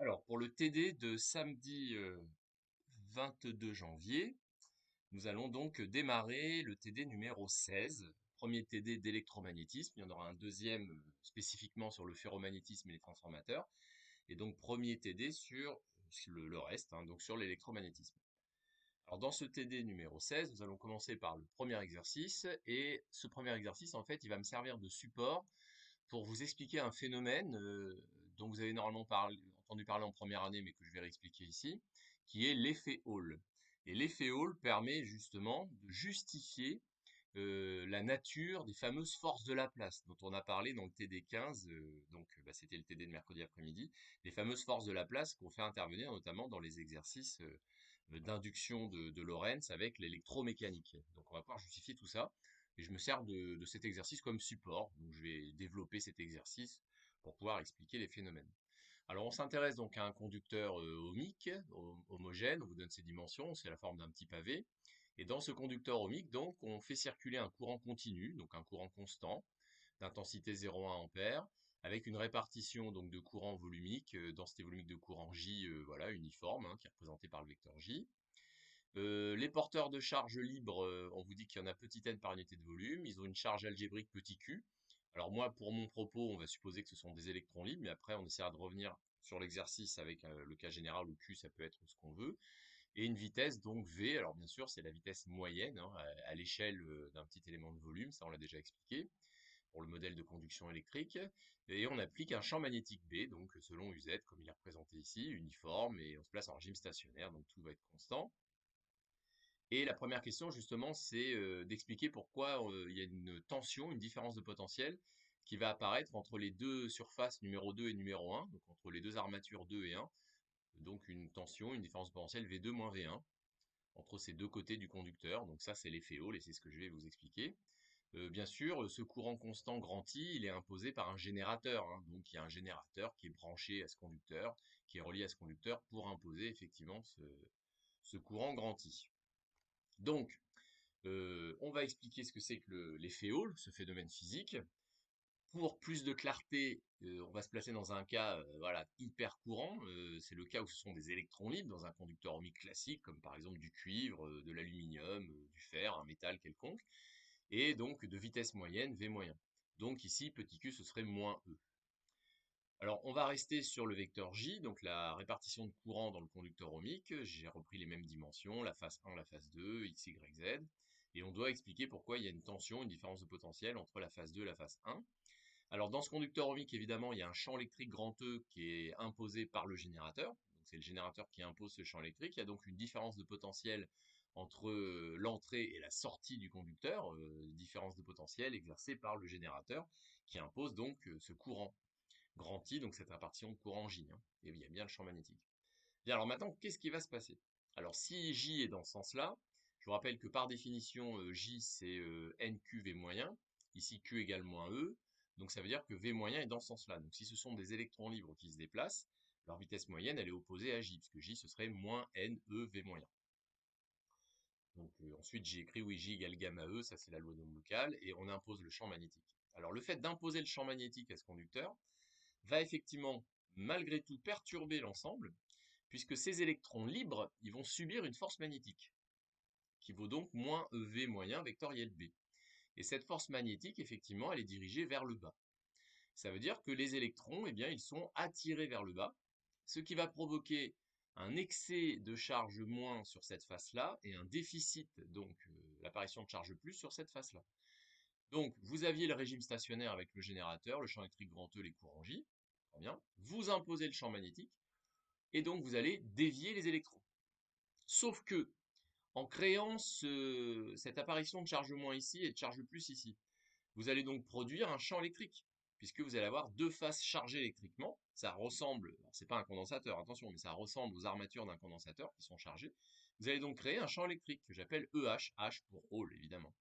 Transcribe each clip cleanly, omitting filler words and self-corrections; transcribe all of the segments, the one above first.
Alors, pour le TD de samedi 22 janvier, nous allons donc démarrer le TD numéro 16, premier TD d'électromagnétisme. Il y en aura un deuxième spécifiquement sur le ferromagnétisme et les transformateurs. Et donc, premier TD sur le reste, hein, donc sur l'électromagnétisme. Alors, dans ce TD numéro 16, nous allons commencer par le premier exercice. Et ce premier exercice, en fait, il va me servir de support pour vous expliquer un phénomène dont vous avez normalement entendu parler en première année, mais que je vais réexpliquer ici, qui est l'effet Hall. Et l'effet Hall permet justement de justifier la nature des fameuses forces de Laplace, dont on a parlé dans le TD 15, c'était le TD de mercredi après-midi, les fameuses forces de Laplace qu'on fait intervenir notamment dans les exercices d'induction de Lorentz avec l'électromécanique. Donc on va pouvoir justifier tout ça. Et je me sers de cet exercice comme support. Donc je vais développer cet exercice pour pouvoir expliquer les phénomènes. Alors on s'intéresse donc à un conducteur ohmique, homogène, on vous donne ses dimensions, c'est la forme d'un petit pavé. Et dans ce conducteur ohmique, donc, on fait circuler un courant continu, donc un courant constant, d'intensité 0,1 A, avec une répartition donc de courant volumique, densité volumique de courant J, voilà, uniforme, hein, qui est représentée par le vecteur J. Les porteurs de charge libre, on vous dit qu'il y en a petit n par unité de volume. Ils ont une charge algébrique petit q. Alors moi, pour mon propos, on va supposer que ce sont des électrons libres, mais après, on essaiera de revenir sur l'exercice avec le cas général où q, ça peut être ce qu'on veut. Et une vitesse, donc v. Alors bien sûr, c'est la vitesse moyenne hein, à l'échelle d'un petit élément de volume. Ça, on l'a déjà expliqué pour le modèle de conduction électrique. Et on applique un champ magnétique B, donc selon UZ, comme il est représenté ici, uniforme, et on se place en régime stationnaire, donc tout va être constant. Et la première question, justement, c'est d'expliquer pourquoi il y a une tension, une différence de potentiel qui va apparaître entre les deux surfaces numéro 2 et numéro 1, donc entre les deux armatures 2 et 1. Donc une tension, une différence de potentiel V2 moins V1 entre ces deux côtés du conducteur. Donc ça, c'est l'effet Hall et c'est ce que je vais vous expliquer. Bien sûr, ce courant constant grand I, il est imposé par un générateur. Hein. Donc il y a un générateur qui est branché à ce conducteur, qui est relié à ce conducteur pour imposer effectivement ce courant grand I. Donc, on va expliquer ce que c'est que l'effet Hall, ce phénomène physique. Pour plus de clarté, on va se placer dans un cas voilà, hyper courant. C'est le cas où ce sont des électrons libres dans un conducteur ohmique classique, comme par exemple du cuivre, de l'aluminium, du fer, un métal quelconque, et donc de vitesse moyenne, V moyen. Donc ici, petit q, ce serait moins E. Alors, on va rester sur le vecteur J, donc la répartition de courant dans le conducteur ohmique. J'ai repris les mêmes dimensions, la phase 1, la phase 2, x, y, z. Et on doit expliquer pourquoi il y a une tension, une différence de potentiel entre la phase 2 et la phase 1. Alors, dans ce conducteur ohmique, évidemment, il y a un champ électrique grand E qui est imposé par le générateur. Donc, c'est le générateur qui impose ce champ électrique. Il y a donc une différence de potentiel entre l'entrée et la sortie du conducteur, différence de potentiel exercée par le générateur qui impose donc ce courant grand I, donc cette répartition de courant J, hein, et il y a bien le champ magnétique. Bien, alors maintenant, qu'est-ce qui va se passer? Alors, si J est dans ce sens-là, je vous rappelle que par définition, J c'est NQV moyen, ici Q égale moins E, donc ça veut dire que V moyen est dans ce sens-là. Donc si ce sont des électrons libres qui se déplacent, leur vitesse moyenne elle est opposée à J, puisque J ce serait moins NEV moyen. Donc ensuite j'ai écrit oui J égale gamma E, ça c'est la loi d'Ohm locale, et on impose le champ magnétique. Alors le fait d'imposer le champ magnétique à ce conducteur, va effectivement, malgré tout, perturber l'ensemble, puisque ces électrons libres, ils vont subir une force magnétique, qui vaut donc moins EV moyen vectoriel B. Et cette force magnétique, effectivement, elle est dirigée vers le bas. Ça veut dire que les électrons, eh bien, ils sont attirés vers le bas, ce qui va provoquer un excès de charge moins sur cette face-là, et un déficit, donc l'apparition de charge plus sur cette face-là. Donc, vous aviez le régime stationnaire avec le générateur, le champ électrique grand E, les courants J. Très bien. Vous imposez le champ magnétique, et donc vous allez dévier les électrons. Sauf que, en créant cette apparition de charge moins ici et de charge plus ici, vous allez donc produire un champ électrique, puisque vous allez avoir deux faces chargées électriquement. Ça ressemble, c'est pas un condensateur, attention, mais ça ressemble aux armatures d'un condensateur qui sont chargées. Vous allez donc créer un champ électrique que j'appelle EH, H pour Hall évidemment.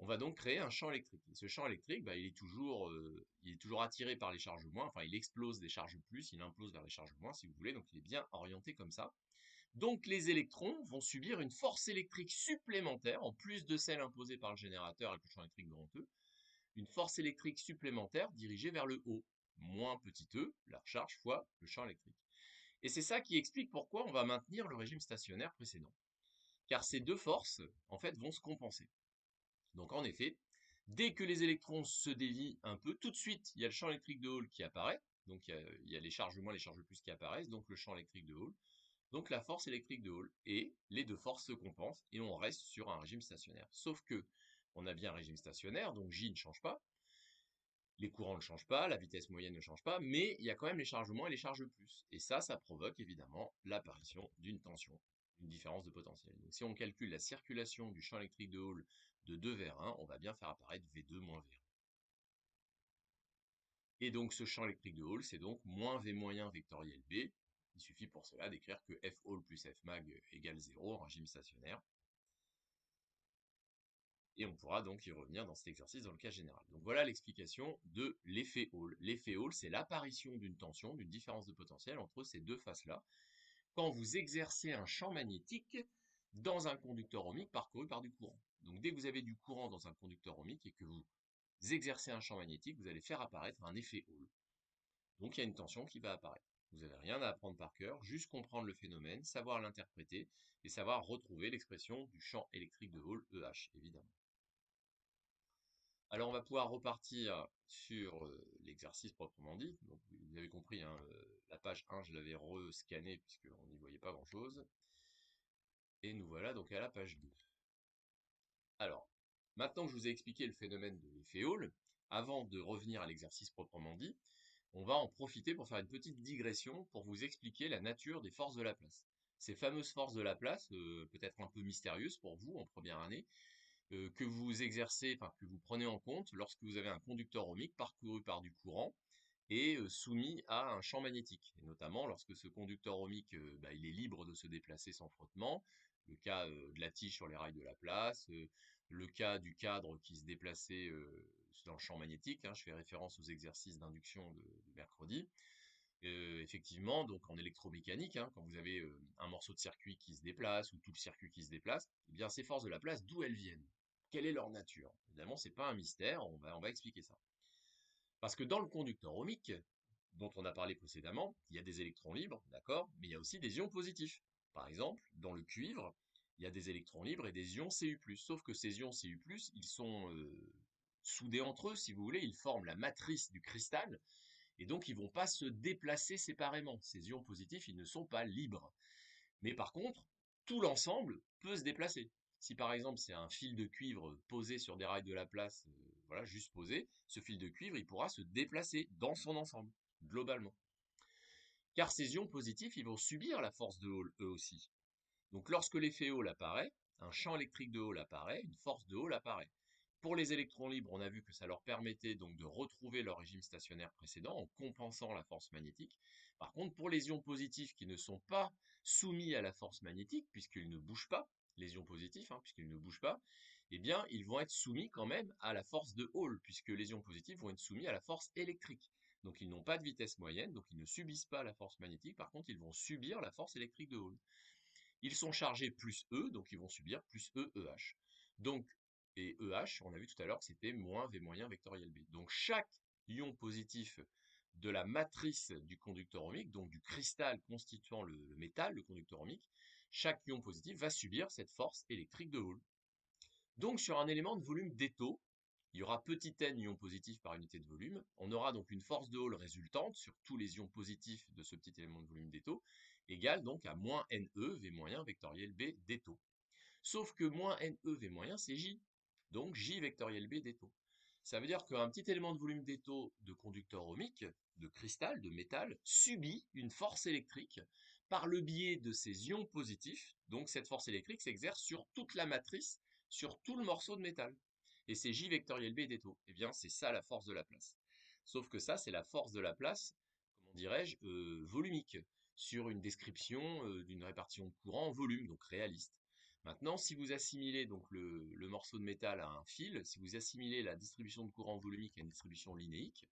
On va donc créer un champ électrique. Et ce champ électrique, bah, il est toujours attiré par les charges moins, enfin il explose des charges plus, il implose vers les charges moins si vous voulez, donc il est bien orienté comme ça. Donc les électrons vont subir une force électrique supplémentaire, en plus de celle imposée par le générateur avec le champ électrique grand E, une force électrique supplémentaire dirigée vers le haut, moins petit e, la charge fois le champ électrique. Et c'est ça qui explique pourquoi on va maintenir le régime stationnaire précédent. Car ces deux forces, en fait, vont se compenser. Donc en effet, dès que les électrons se dévient un peu, tout de suite, il y a le champ électrique de Hall qui apparaît. Donc il y a les charges moins, les charges plus qui apparaissent, donc le champ électrique de Hall. Donc la force électrique de Hall, et les deux forces se compensent, et on reste sur un régime stationnaire. Sauf que on a bien un régime stationnaire, donc J ne change pas, les courants ne changent pas, la vitesse moyenne ne change pas, mais il y a quand même les charges moins et les charges plus. Et ça provoque évidemment l'apparition d'une tension, une différence de potentiel. Donc si on calcule la circulation du champ électrique de Hall de 2 vers 1, on va bien faire apparaître V2 moins V1. Et donc ce champ électrique de Hall, c'est donc moins V moyen vectoriel B. Il suffit pour cela d'écrire que F Hall plus F mag égale 0 en régime stationnaire. Et on pourra donc y revenir dans cet exercice dans le cas général. Donc voilà l'explication de l'effet Hall. L'effet Hall, c'est l'apparition d'une tension, d'une différence de potentiel entre ces deux faces-là, quand vous exercez un champ magnétique dans un conducteur ohmique parcouru par du courant. Donc dès que vous avez du courant dans un conducteur ohmique et que vous exercez un champ magnétique, vous allez faire apparaître un effet Hall. Donc il y a une tension qui va apparaître. Vous n'avez rien à apprendre par cœur, juste comprendre le phénomène, savoir l'interpréter et savoir retrouver l'expression du champ électrique de Hall, EH, évidemment. Alors on va pouvoir repartir sur l'exercice proprement dit. Donc, vous avez compris, hein, la page 1, je l'avais rescannée puisqu'on n'y voyait pas grand-chose. Et nous voilà donc à la page 2. Alors, maintenant que je vous ai expliqué le phénomène de l'effet Hall, avant de revenir à l'exercice proprement dit, on va en profiter pour faire une petite digression pour vous expliquer la nature des forces de Laplace. Ces fameuses forces de Laplace, peut-être un peu mystérieuses pour vous en première année, que vous exercez, enfin que vous prenez en compte lorsque vous avez un conducteur ohmique parcouru par du courant et soumis à un champ magnétique. Et notamment lorsque ce conducteur ohmique, il est libre de se déplacer sans frottement, le cas de la tige sur les rails de Laplace, le cas du cadre qui se déplaçait dans le champ magnétique, hein, je fais référence aux exercices d'induction de mercredi. Effectivement, donc en électromécanique, hein, quand vous avez un morceau de circuit qui se déplace ou tout le circuit qui se déplace, eh bien ces forces de Laplace, d'où elles viennent? Quelle est leur nature? Évidemment, c'est pas un mystère, on va expliquer ça. Parce que dans le conducteur ohmique, dont on a parlé précédemment, il y a des électrons libres, d'accord, mais il y a aussi des ions positifs. Par exemple, dans le cuivre, il y a des électrons libres et des ions Cu+. Sauf que ces ions Cu+, ils sont soudés entre eux, si vous voulez, ils forment la matrice du cristal, et donc ils vont pas se déplacer séparément. Ces ions positifs, ils ne sont pas libres. Mais par contre, tout l'ensemble peut se déplacer. Si par exemple c'est un fil de cuivre posé sur des rails de Laplace, voilà, juste posé, ce fil de cuivre, il pourra se déplacer dans son ensemble, globalement. Car ces ions positifs, ils vont subir la force de Hall, eux aussi. Donc lorsque l'effet Hall apparaît, un champ électrique de Hall apparaît, une force de Hall apparaît. Pour les électrons libres, on a vu que ça leur permettait donc de retrouver leur régime stationnaire précédent en compensant la force magnétique. Par contre, pour les ions positifs qui ne sont pas soumis à la force magnétique, puisqu'ils ne bougent pas, les ions positifs, hein, puisqu'ils ne bougent pas, eh bien, ils vont être soumis quand même à la force de Hall, puisque les ions positifs vont être soumis à la force électrique. Donc, ils n'ont pas de vitesse moyenne, donc ils ne subissent pas la force magnétique, par contre, ils vont subir la force électrique de Hall. Ils sont chargés plus E, donc ils vont subir plus E, EH. Donc, et EH, on a vu tout à l'heure que c'était moins V moyen vectoriel B. Donc chaque ion positif de la matrice du conducteur ohmique, donc du cristal constituant le métal, le conducteur ohmique, chaque ion positif va subir cette force électrique de Hall. Donc sur un élément de volume d'étau, il y aura petit n ions positifs par unité de volume. On aura donc une force de Hall résultante sur tous les ions positifs de ce petit élément de volume d'étau, égale donc à moins NE V moyen vectoriel B d'étau. Sauf que moins NE V moyen, c'est J. Donc J vectoriel B d'étau. Ça veut dire qu'un petit élément de volume d'étau de conducteur ohmique, de cristal, de métal, subit une force électrique par le biais de ses ions positifs. Donc cette force électrique s'exerce sur toute la matrice, sur tout le morceau de métal. Et c'est J vectoriel B d'étau. Eh bien, c'est ça la force de Laplace. Sauf que ça, c'est la force de Laplace, comment dirais-je, volumique, sur une description d'une répartition de courant en volume, donc réaliste. Maintenant, si vous assimilez donc le morceau de métal à un fil, si vous assimilez la distribution de courant volumique à une distribution linéique,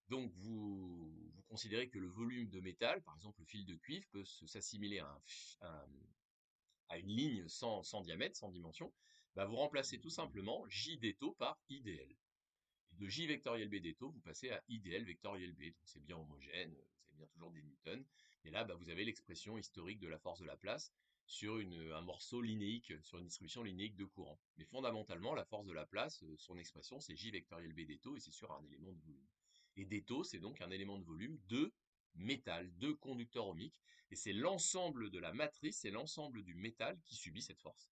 donc vous considérez que le volume de métal, par exemple le fil de cuivre, peut s'assimiler à une ligne sans diamètre, sans dimension, bah vous remplacez tout simplement J d'étau par IDL. Et de J vectoriel B d'étau, vous passez à IDL vectoriel B, donc c'est bien homogène, vous avez bien toujours des newtons, Et là, bah, vous avez l'expression historique de la force de Laplace sur un morceau linéique, sur une distribution linéique de courant. Mais fondamentalement, la force de Laplace, son expression, c'est J vectoriel B des taux, et c'est sur un élément de volume. Et des taux, c'est donc un élément de volume de métal, de conducteur ohmique, et c'est l'ensemble de la matrice, c'est l'ensemble du métal qui subit cette force.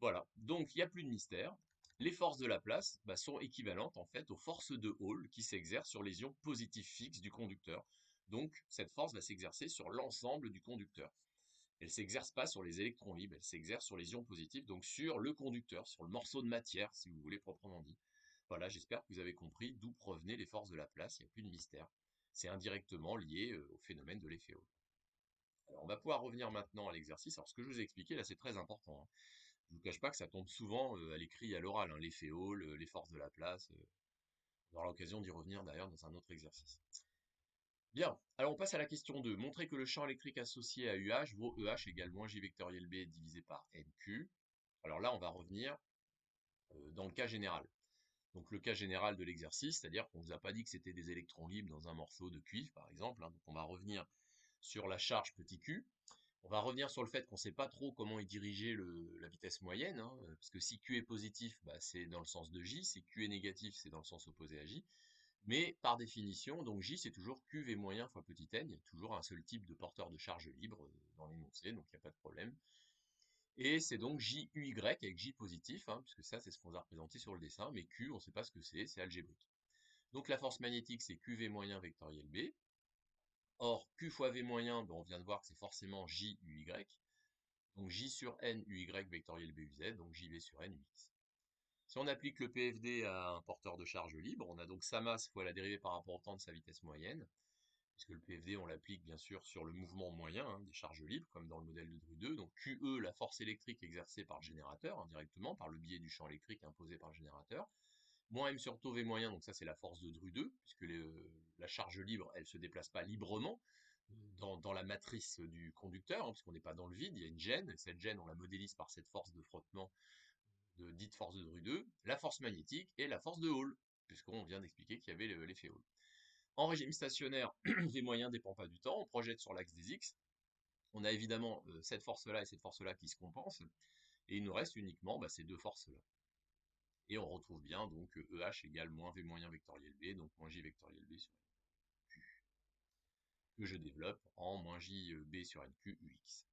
Voilà, donc il n'y a plus de mystère. Les forces de Laplace bah, sont équivalentes en fait aux forces de Hall qui s'exercent sur les ions positifs fixes du conducteur. Donc cette force va s'exercer sur l'ensemble du conducteur. Elle ne s'exerce pas sur les électrons libres, elle s'exerce sur les ions positifs, donc sur le conducteur, sur le morceau de matière, si vous voulez proprement dit. Voilà, j'espère que vous avez compris d'où provenaient les forces de Laplace, il n'y a plus de mystère. C'est indirectement lié au phénomène de l'effet Hall. Alors on va pouvoir revenir maintenant à l'exercice. Alors ce que je vous ai expliqué là, c'est très important, hein. Je vous cache pas que ça tombe souvent à l'écrit et à l'oral, hein, l'effet Hall, les forces de Laplace. On aura l'occasion d'y revenir d'ailleurs dans un autre exercice. Bien, alors on passe à la question 2. Montrer que le champ électrique associé à UH vaut EH égale moins J vectoriel B divisé par NQ. Alors là, on va revenir dans le cas général. Donc le cas général de l'exercice, c'est-à-dire qu'on ne vous a pas dit que c'était des électrons libres dans un morceau de cuivre, par exemple, hein. Donc on va revenir sur la charge petit q. On va revenir sur le fait qu'on ne sait pas trop comment est dirigée la vitesse moyenne, hein, parce que si Q est positif, bah, c'est dans le sens de J, si Q est négatif, c'est dans le sens opposé à J. Mais par définition, donc J, c'est toujours QV moyen fois petit n, il y a toujours un seul type de porteur de charge libre dans l'énoncé, donc il n'y a pas de problème. Et c'est donc JUY avec J positif, hein, puisque ça, c'est ce qu'on a représenté sur le dessin, mais Q, on ne sait pas ce que c'est algébrique. Donc la force magnétique, c'est QV moyen vectoriel B. Or, Q fois V moyen, ben, on vient de voir que c'est forcément JUY. Donc J sur N UY vectoriel BUZ, donc JV sur N UX. Si on applique le PFD à un porteur de charge libre, on a donc sa masse fois la dérivée par rapport au temps de sa vitesse moyenne, puisque le PFD, on l'applique bien sûr sur le mouvement moyen hein, des charges libres, comme dans le modèle de Drude 2. Donc QE, la force électrique exercée par le générateur, indirectement, par le biais du champ électrique imposé par le générateur. Moins M sur taux V moyen, donc ça c'est la force de Drude 2, puisque la charge libre, elle ne se déplace pas librement dans la matrice du conducteur, hein, puisqu'on n'est pas dans le vide, il y a une gêne, et cette gêne, on la modélise par cette force de frottement, dite force de Drude, la force magnétique et la force de Hall, puisqu'on vient d'expliquer qu'il y avait l'effet Hall. En régime stationnaire, V moyen ne dépend pas du temps, on projette sur l'axe des X, on a évidemment cette force-là et cette force-là qui se compensent, et il nous reste uniquement ces deux forces-là. Et on retrouve bien donc EH égale moins V moyen vectoriel B, donc moins J vectoriel B sur NQ, que je développe en moins J B sur NQ UX.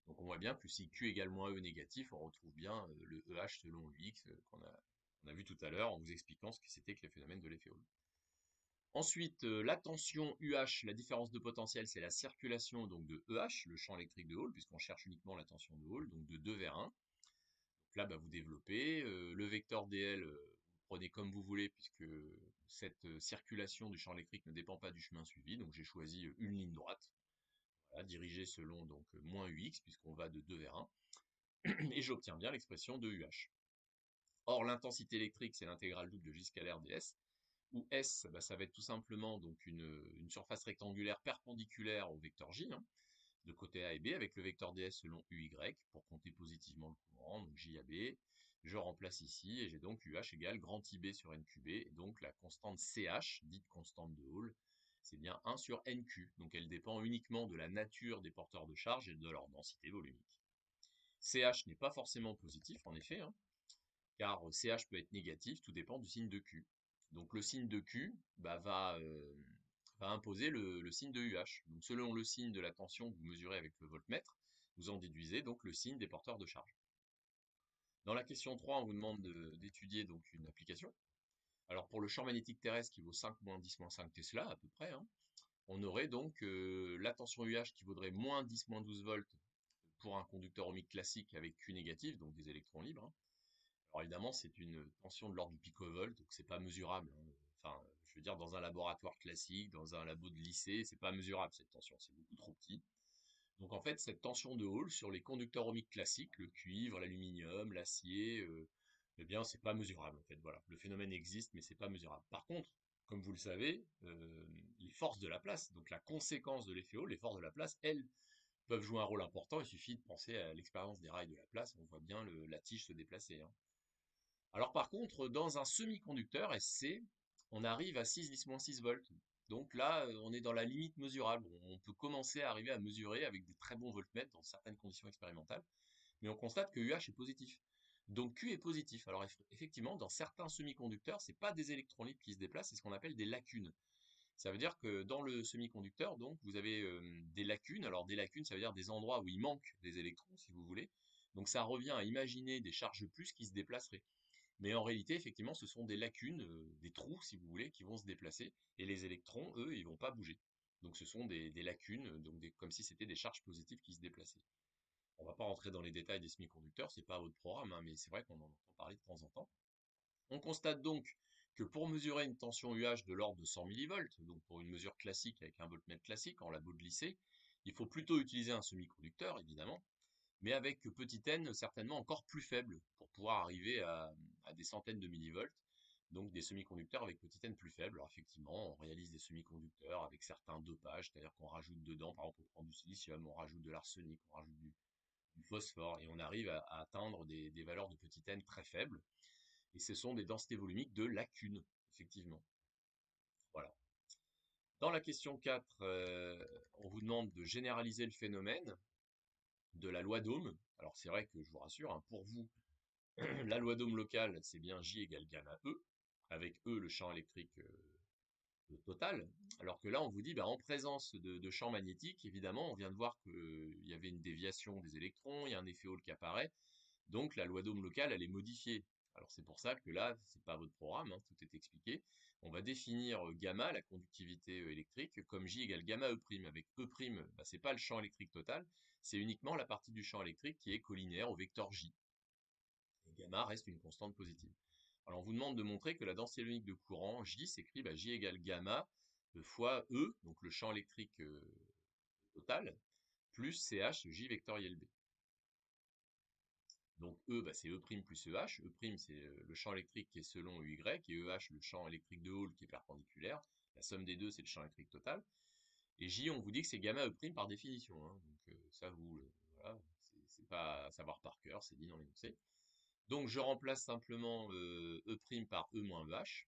Donc on voit bien que si Q égale moins E négatif, on retrouve bien le EH selon UX qu'on a vu tout à l'heure en vous expliquant ce que c'était que le phénomène de l'effet Hall. Ensuite, la tension UH, la différence de potentiel, c'est la circulation donc de EH, le champ électrique de Hall, puisqu'on cherche uniquement la tension de Hall, donc de 2 vers 1. Donc là, vous développez. Le vecteur dl, vous prenez comme vous voulez, puisque cette circulation du champ électrique ne dépend pas du chemin suivi. Donc j'ai choisi une ligne droite, voilà, dirigée selon donc moins UX, puisqu'on va de 2 vers 1. Et j'obtiens bien l'expression de UH. Or, l'intensité électrique, c'est l'intégrale double de J scalaire ds, où S, ça va être tout simplement donc une surface rectangulaire perpendiculaire au vecteur J, hein, de côté A et B, avec le vecteur ds selon UY, pour compter positivement le courant, donc J à B. Je remplace ici, et j'ai donc UH égale grand IB sur NQB, et donc la constante CH, dite constante de Hall, c'est bien 1 sur NQ, donc elle dépend uniquement de la nature des porteurs de charge et de leur densité volumique. CH n'est pas forcément positif, en effet, hein, car CH peut être négatif, tout dépend du signe de Q. Donc le signe de Q va imposer le signe de UH. Donc selon le signe de la tension que vous mesurez avec le voltmètre, vous en déduisez donc le signe des porteurs de charge. Dans la question 3, on vous demande d'étudier donc une application. Alors pour le champ magnétique terrestre qui vaut 5-10-5 Tesla à peu près, hein, on aurait donc la tension UH qui vaudrait moins 10-12 volts pour un conducteur ohmique classique avec Q négatif, donc des électrons libres, hein. Alors évidemment, c'est une tension de l'ordre du picovolt, donc c'est pas mesurable, hein. Enfin, je veux dire, dans un laboratoire classique, dans un labo de lycée, c'est pas mesurable cette tension, c'est beaucoup trop petit. Donc en fait, cette tension de Hall sur les conducteurs ohmiques classiques, le cuivre, l'aluminium, l'acier, eh bien, c'est pas mesurable en fait. Voilà, le phénomène existe, mais c'est pas mesurable. Par contre, comme vous le savez, les forces de Laplace, donc la conséquence de l'effet Hall, les forces de Laplace, elles peuvent jouer un rôle important. Il suffit de penser à l'expérience des rails de Laplace, on voit bien la tige se déplacer, hein. Alors par contre, dans un semi-conducteur SC, on arrive à 6-10-6 volts. Donc là, on est dans la limite mesurable. On peut commencer à arriver à mesurer avec des très bons voltmètres dans certaines conditions expérimentales. Mais on constate que UH est positif. Donc Q est positif. Alors effectivement, dans certains semi-conducteurs, c'est pas des électrons libres qui se déplacent, c'est ce qu'on appelle des lacunes. Ça veut dire que dans le semi-conducteur, donc, vous avez des lacunes. Alors des lacunes, ça veut dire des endroits où il manque des électrons, si vous voulez. Donc ça revient à imaginer des charges plus qui se déplaceraient. Mais en réalité, effectivement, ce sont des lacunes, des trous, si vous voulez, qui vont se déplacer, et les électrons, eux, ils vont pas bouger. Donc ce sont des lacunes, donc comme si c'était des charges positives qui se déplaçaient. On va pas rentrer dans les détails des semi-conducteurs, c'est pas votre programme, hein, mais c'est vrai qu'on en entend parler de temps en temps. On constate donc que pour mesurer une tension UH de l'ordre de 100 millivolts, donc pour une mesure classique avec un voltmètre classique en labo de lycée, il faut plutôt utiliser un semi-conducteur, évidemment, mais avec petit n certainement encore plus faible pour pouvoir arriver à des centaines de millivolts, donc des semi-conducteurs avec petit n plus faible. Alors effectivement, on réalise des semi-conducteurs avec certains dopages, c'est-à-dire qu'on rajoute dedans, par exemple, on prend du silicium, on rajoute de l'arsenic, on rajoute du phosphore, et on arrive à atteindre des valeurs de petit n très faibles, et ce sont des densités volumiques de lacunes, effectivement. Voilà. Dans la question 4, on vous demande de généraliser le phénomène de la loi d'Ohm. Alors c'est vrai que je vous rassure, hein, pour vous, la loi d'Ohm locale, c'est bien J égale gamma E, avec E le champ électrique total. Alors que là, on vous dit, bah, en présence de champs magnétiques, évidemment, on vient de voir qu'il y avait une déviation des électrons, il y a un effet Hall qui apparaît, donc la loi d'Ohm locale, elle est modifiée. Alors c'est pour ça que là, c'est pas votre programme, hein, tout est expliqué. On va définir gamma, la conductivité électrique, comme J égale gamma E', avec E', bah, c'est pas le champ électrique total, c'est uniquement la partie du champ électrique qui est collinéaire au vecteur J. Et gamma reste une constante positive. Alors on vous demande de montrer que la densité ionique de courant, J, s'écrit J égale gamma fois E, donc le champ électrique total, plus CH J vectoriel B. Donc E, bah, c'est E' plus EH. E' c'est le champ électrique qui est selon EY, et EH le champ électrique de Hall qui est perpendiculaire. La somme des deux, c'est le champ électrique total. Et J, on vous dit que c'est gamma E' par définition, hein. Donc ça, voilà, c'est pas à savoir par cœur, c'est dit dans l'énoncé. Donc je remplace simplement E' par E moins EH.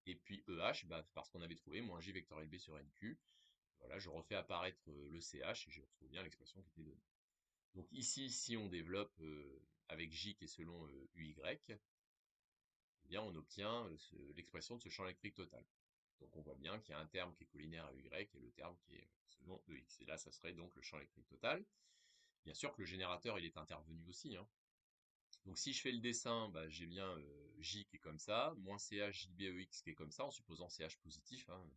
Et puis EH, bah, parce qu'on avait trouvé moins J vectoriel B sur NQ. Voilà, je refais apparaître le CH et je retrouve bien l'expression qui était donnée. Donc ici, si on développe avec J qui est selon UY, eh bien on obtient l'expression de ce champ électrique total. Donc on voit bien qu'il y a un terme qui est collinaire à UY et le terme qui est selon EX. Et là, ça serait donc le champ électrique total. Bien sûr que le générateur, il est intervenu aussi, hein. Donc si je fais le dessin, bah, j'ai bien J qui est comme ça, moins CH JBEX qui est comme ça, en supposant CH positif, hein.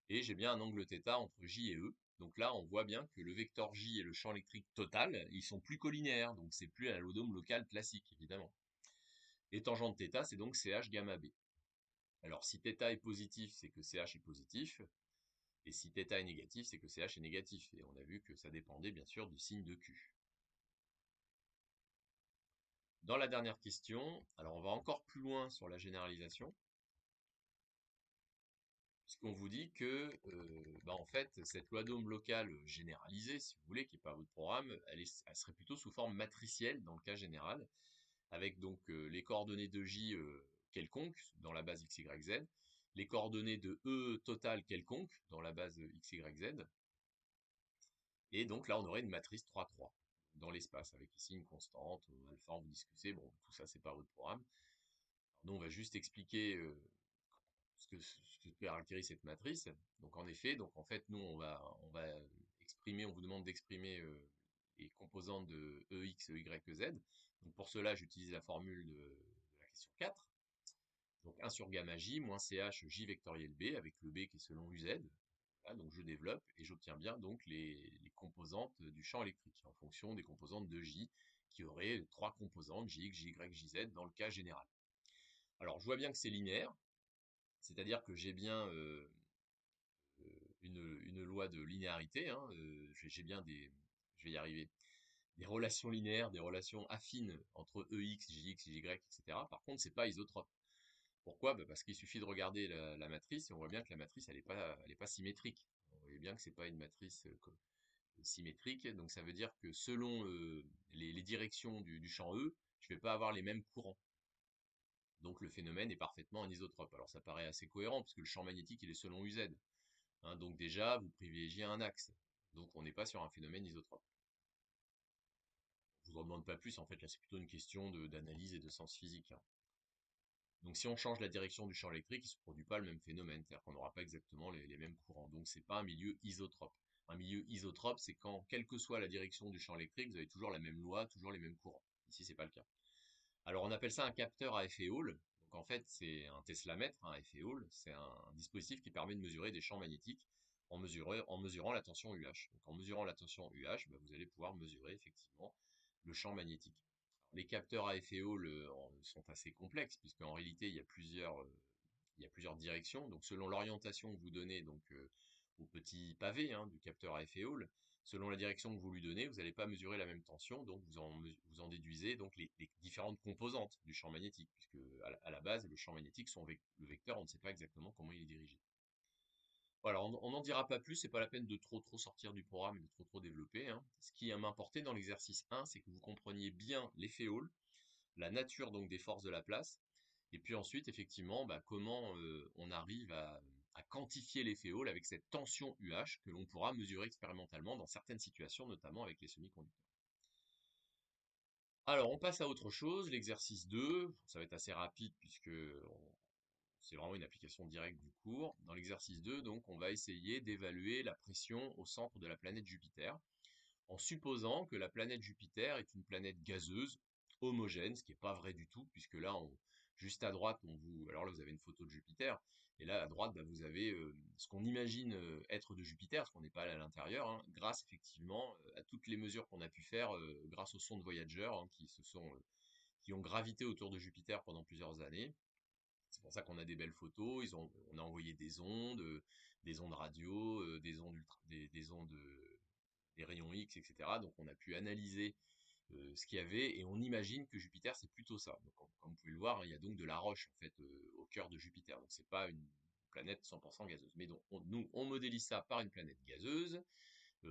Et j'ai bien un angle θ entre J et E. Donc là, on voit bien que le vecteur J et le champ électrique total, ils sont plus collinéaires, donc c'est plus la loi d'Ohm locale classique, évidemment. Et tangente θ, c'est donc CH gamma B. Alors si θ est positif, c'est que CH est positif, et si θ est négatif, c'est que CH est négatif. Et on a vu que ça dépendait bien sûr du signe de Q. Dans la dernière question, alors on va encore plus loin sur la généralisation, puisqu'on vous dit que, bah en fait, cette loi d'Ohm locale généralisée, si vous voulez, qui n'est pas votre programme, elle serait plutôt sous forme matricielle dans le cas général, avec donc les coordonnées de J quelconques dans la base x, y, z, les coordonnées de E total quelconque dans la base x, y, z, et donc là on aurait une matrice 3-3 dans l'espace, avec ici une constante, alpha, on vous discutez, bon, tout ça c'est pas votre programme. Alors, nous on va juste expliquer ce que caractérise cette matrice. Donc en effet, donc en fait, nous on va exprimer, on vous demande d'exprimer les composantes de EX, EY, EZ. Donc pour cela, j'utilise la formule de la question 4. Donc 1 sur gamma J moins CH J vectoriel B avec le B qui est selon UZ. Voilà, donc je développe et j'obtiens bien donc les composantes du champ électrique en fonction des composantes de J qui auraient trois composantes JX, JY, JZ dans le cas général. Alors je vois bien que c'est linéaire, c'est-à-dire que j'ai bien une loi de linéarité, hein, j'ai bien je vais y arriver, des relations linéaires, des relations affines entre EX, JX, JY, etc. Par contre, c'est pas isotrope. Pourquoi? Bah parce qu'il suffit de regarder la matrice et on voit bien que la matrice, elle est pas symétrique. On voit bien que c'est pas une matrice symétrique, donc ça veut dire que selon les directions du champ E, je vais pas avoir les mêmes courants. Donc le phénomène est parfaitement anisotrope. Alors ça paraît assez cohérent, puisque le champ magnétique il est selon UZ. Hein, donc déjà, vous privilégiez un axe. Donc on n'est pas sur un phénomène isotrope. Je vous en demande pas plus, en fait là c'est plutôt une question d'analyse et de sens physique. Hein. Donc si on change la direction du champ électrique, il ne se produit pas le même phénomène, c'est-à-dire qu'on n'aura pas exactement les mêmes courants. Donc c'est pas un milieu isotrope. Un milieu isotrope, c'est quand, quelle que soit la direction du champ électrique, vous avez toujours la même loi, toujours les mêmes courants. Ici, c'est pas le cas. Alors on appelle ça un capteur à effet Hall. Donc en fait, c'est un teslamètre, un effet Hall. C'est un dispositif qui permet de mesurer des champs magnétiques en mesurant la tension UH. Donc en mesurant la tension UH, bah, vous allez pouvoir mesurer effectivement le champ magnétique. Les capteurs à effet Hall sont assez complexes, puisqu'en réalité, il y a plusieurs directions. Donc, selon l'orientation que vous donnez donc, au petit pavé hein, du capteur à effet Hall, selon la direction que vous lui donnez, vous n'allez pas mesurer la même tension, donc vous en déduisez donc les différentes composantes du champ magnétique, puisque à la base, le champ magnétique, le vecteur, on ne sait pas exactement comment il est dirigé. Voilà, on n'en dira pas plus, c'est pas la peine de trop sortir du programme et de trop développer. Hein. Ce qui m'importait dans l'exercice 1, c'est que vous compreniez bien l'effet Hall, la nature donc des forces de la place, et puis ensuite effectivement bah, comment on arrive à quantifier l'effet Hall avec cette tension UH que l'on pourra mesurer expérimentalement dans certaines situations, notamment avec les semi-conducteurs. Alors on passe à autre chose, l'exercice 2, ça va être assez rapide puisque c'est vraiment une application directe du cours. Dans l'exercice 2, donc, on va essayer d'évaluer la pression au centre de la planète Jupiter, en supposant que la planète Jupiter est une planète gazeuse, homogène, ce qui n'est pas vrai du tout, puisque là, juste à droite, alors là, vous avez une photo de Jupiter, et là, à droite, bah, vous avez ce qu'on imagine être de Jupiter, parce qu'on n'est pas allé à l'intérieur, hein, grâce effectivement à toutes les mesures qu'on a pu faire grâce aux sondes Voyager, hein, qui ont gravité autour de Jupiter pendant plusieurs années. C'est pour ça qu'on a des belles photos. On a envoyé des ondes radio, des ondes, des rayons X, etc. Donc on a pu analyser ce qu'il y avait et on imagine que Jupiter c'est plutôt ça. Donc comme vous pouvez le voir, il y a donc de la roche en fait au cœur de Jupiter. Donc c'est pas une planète 100% gazeuse. Mais donc nous on modélise ça par une planète gazeuse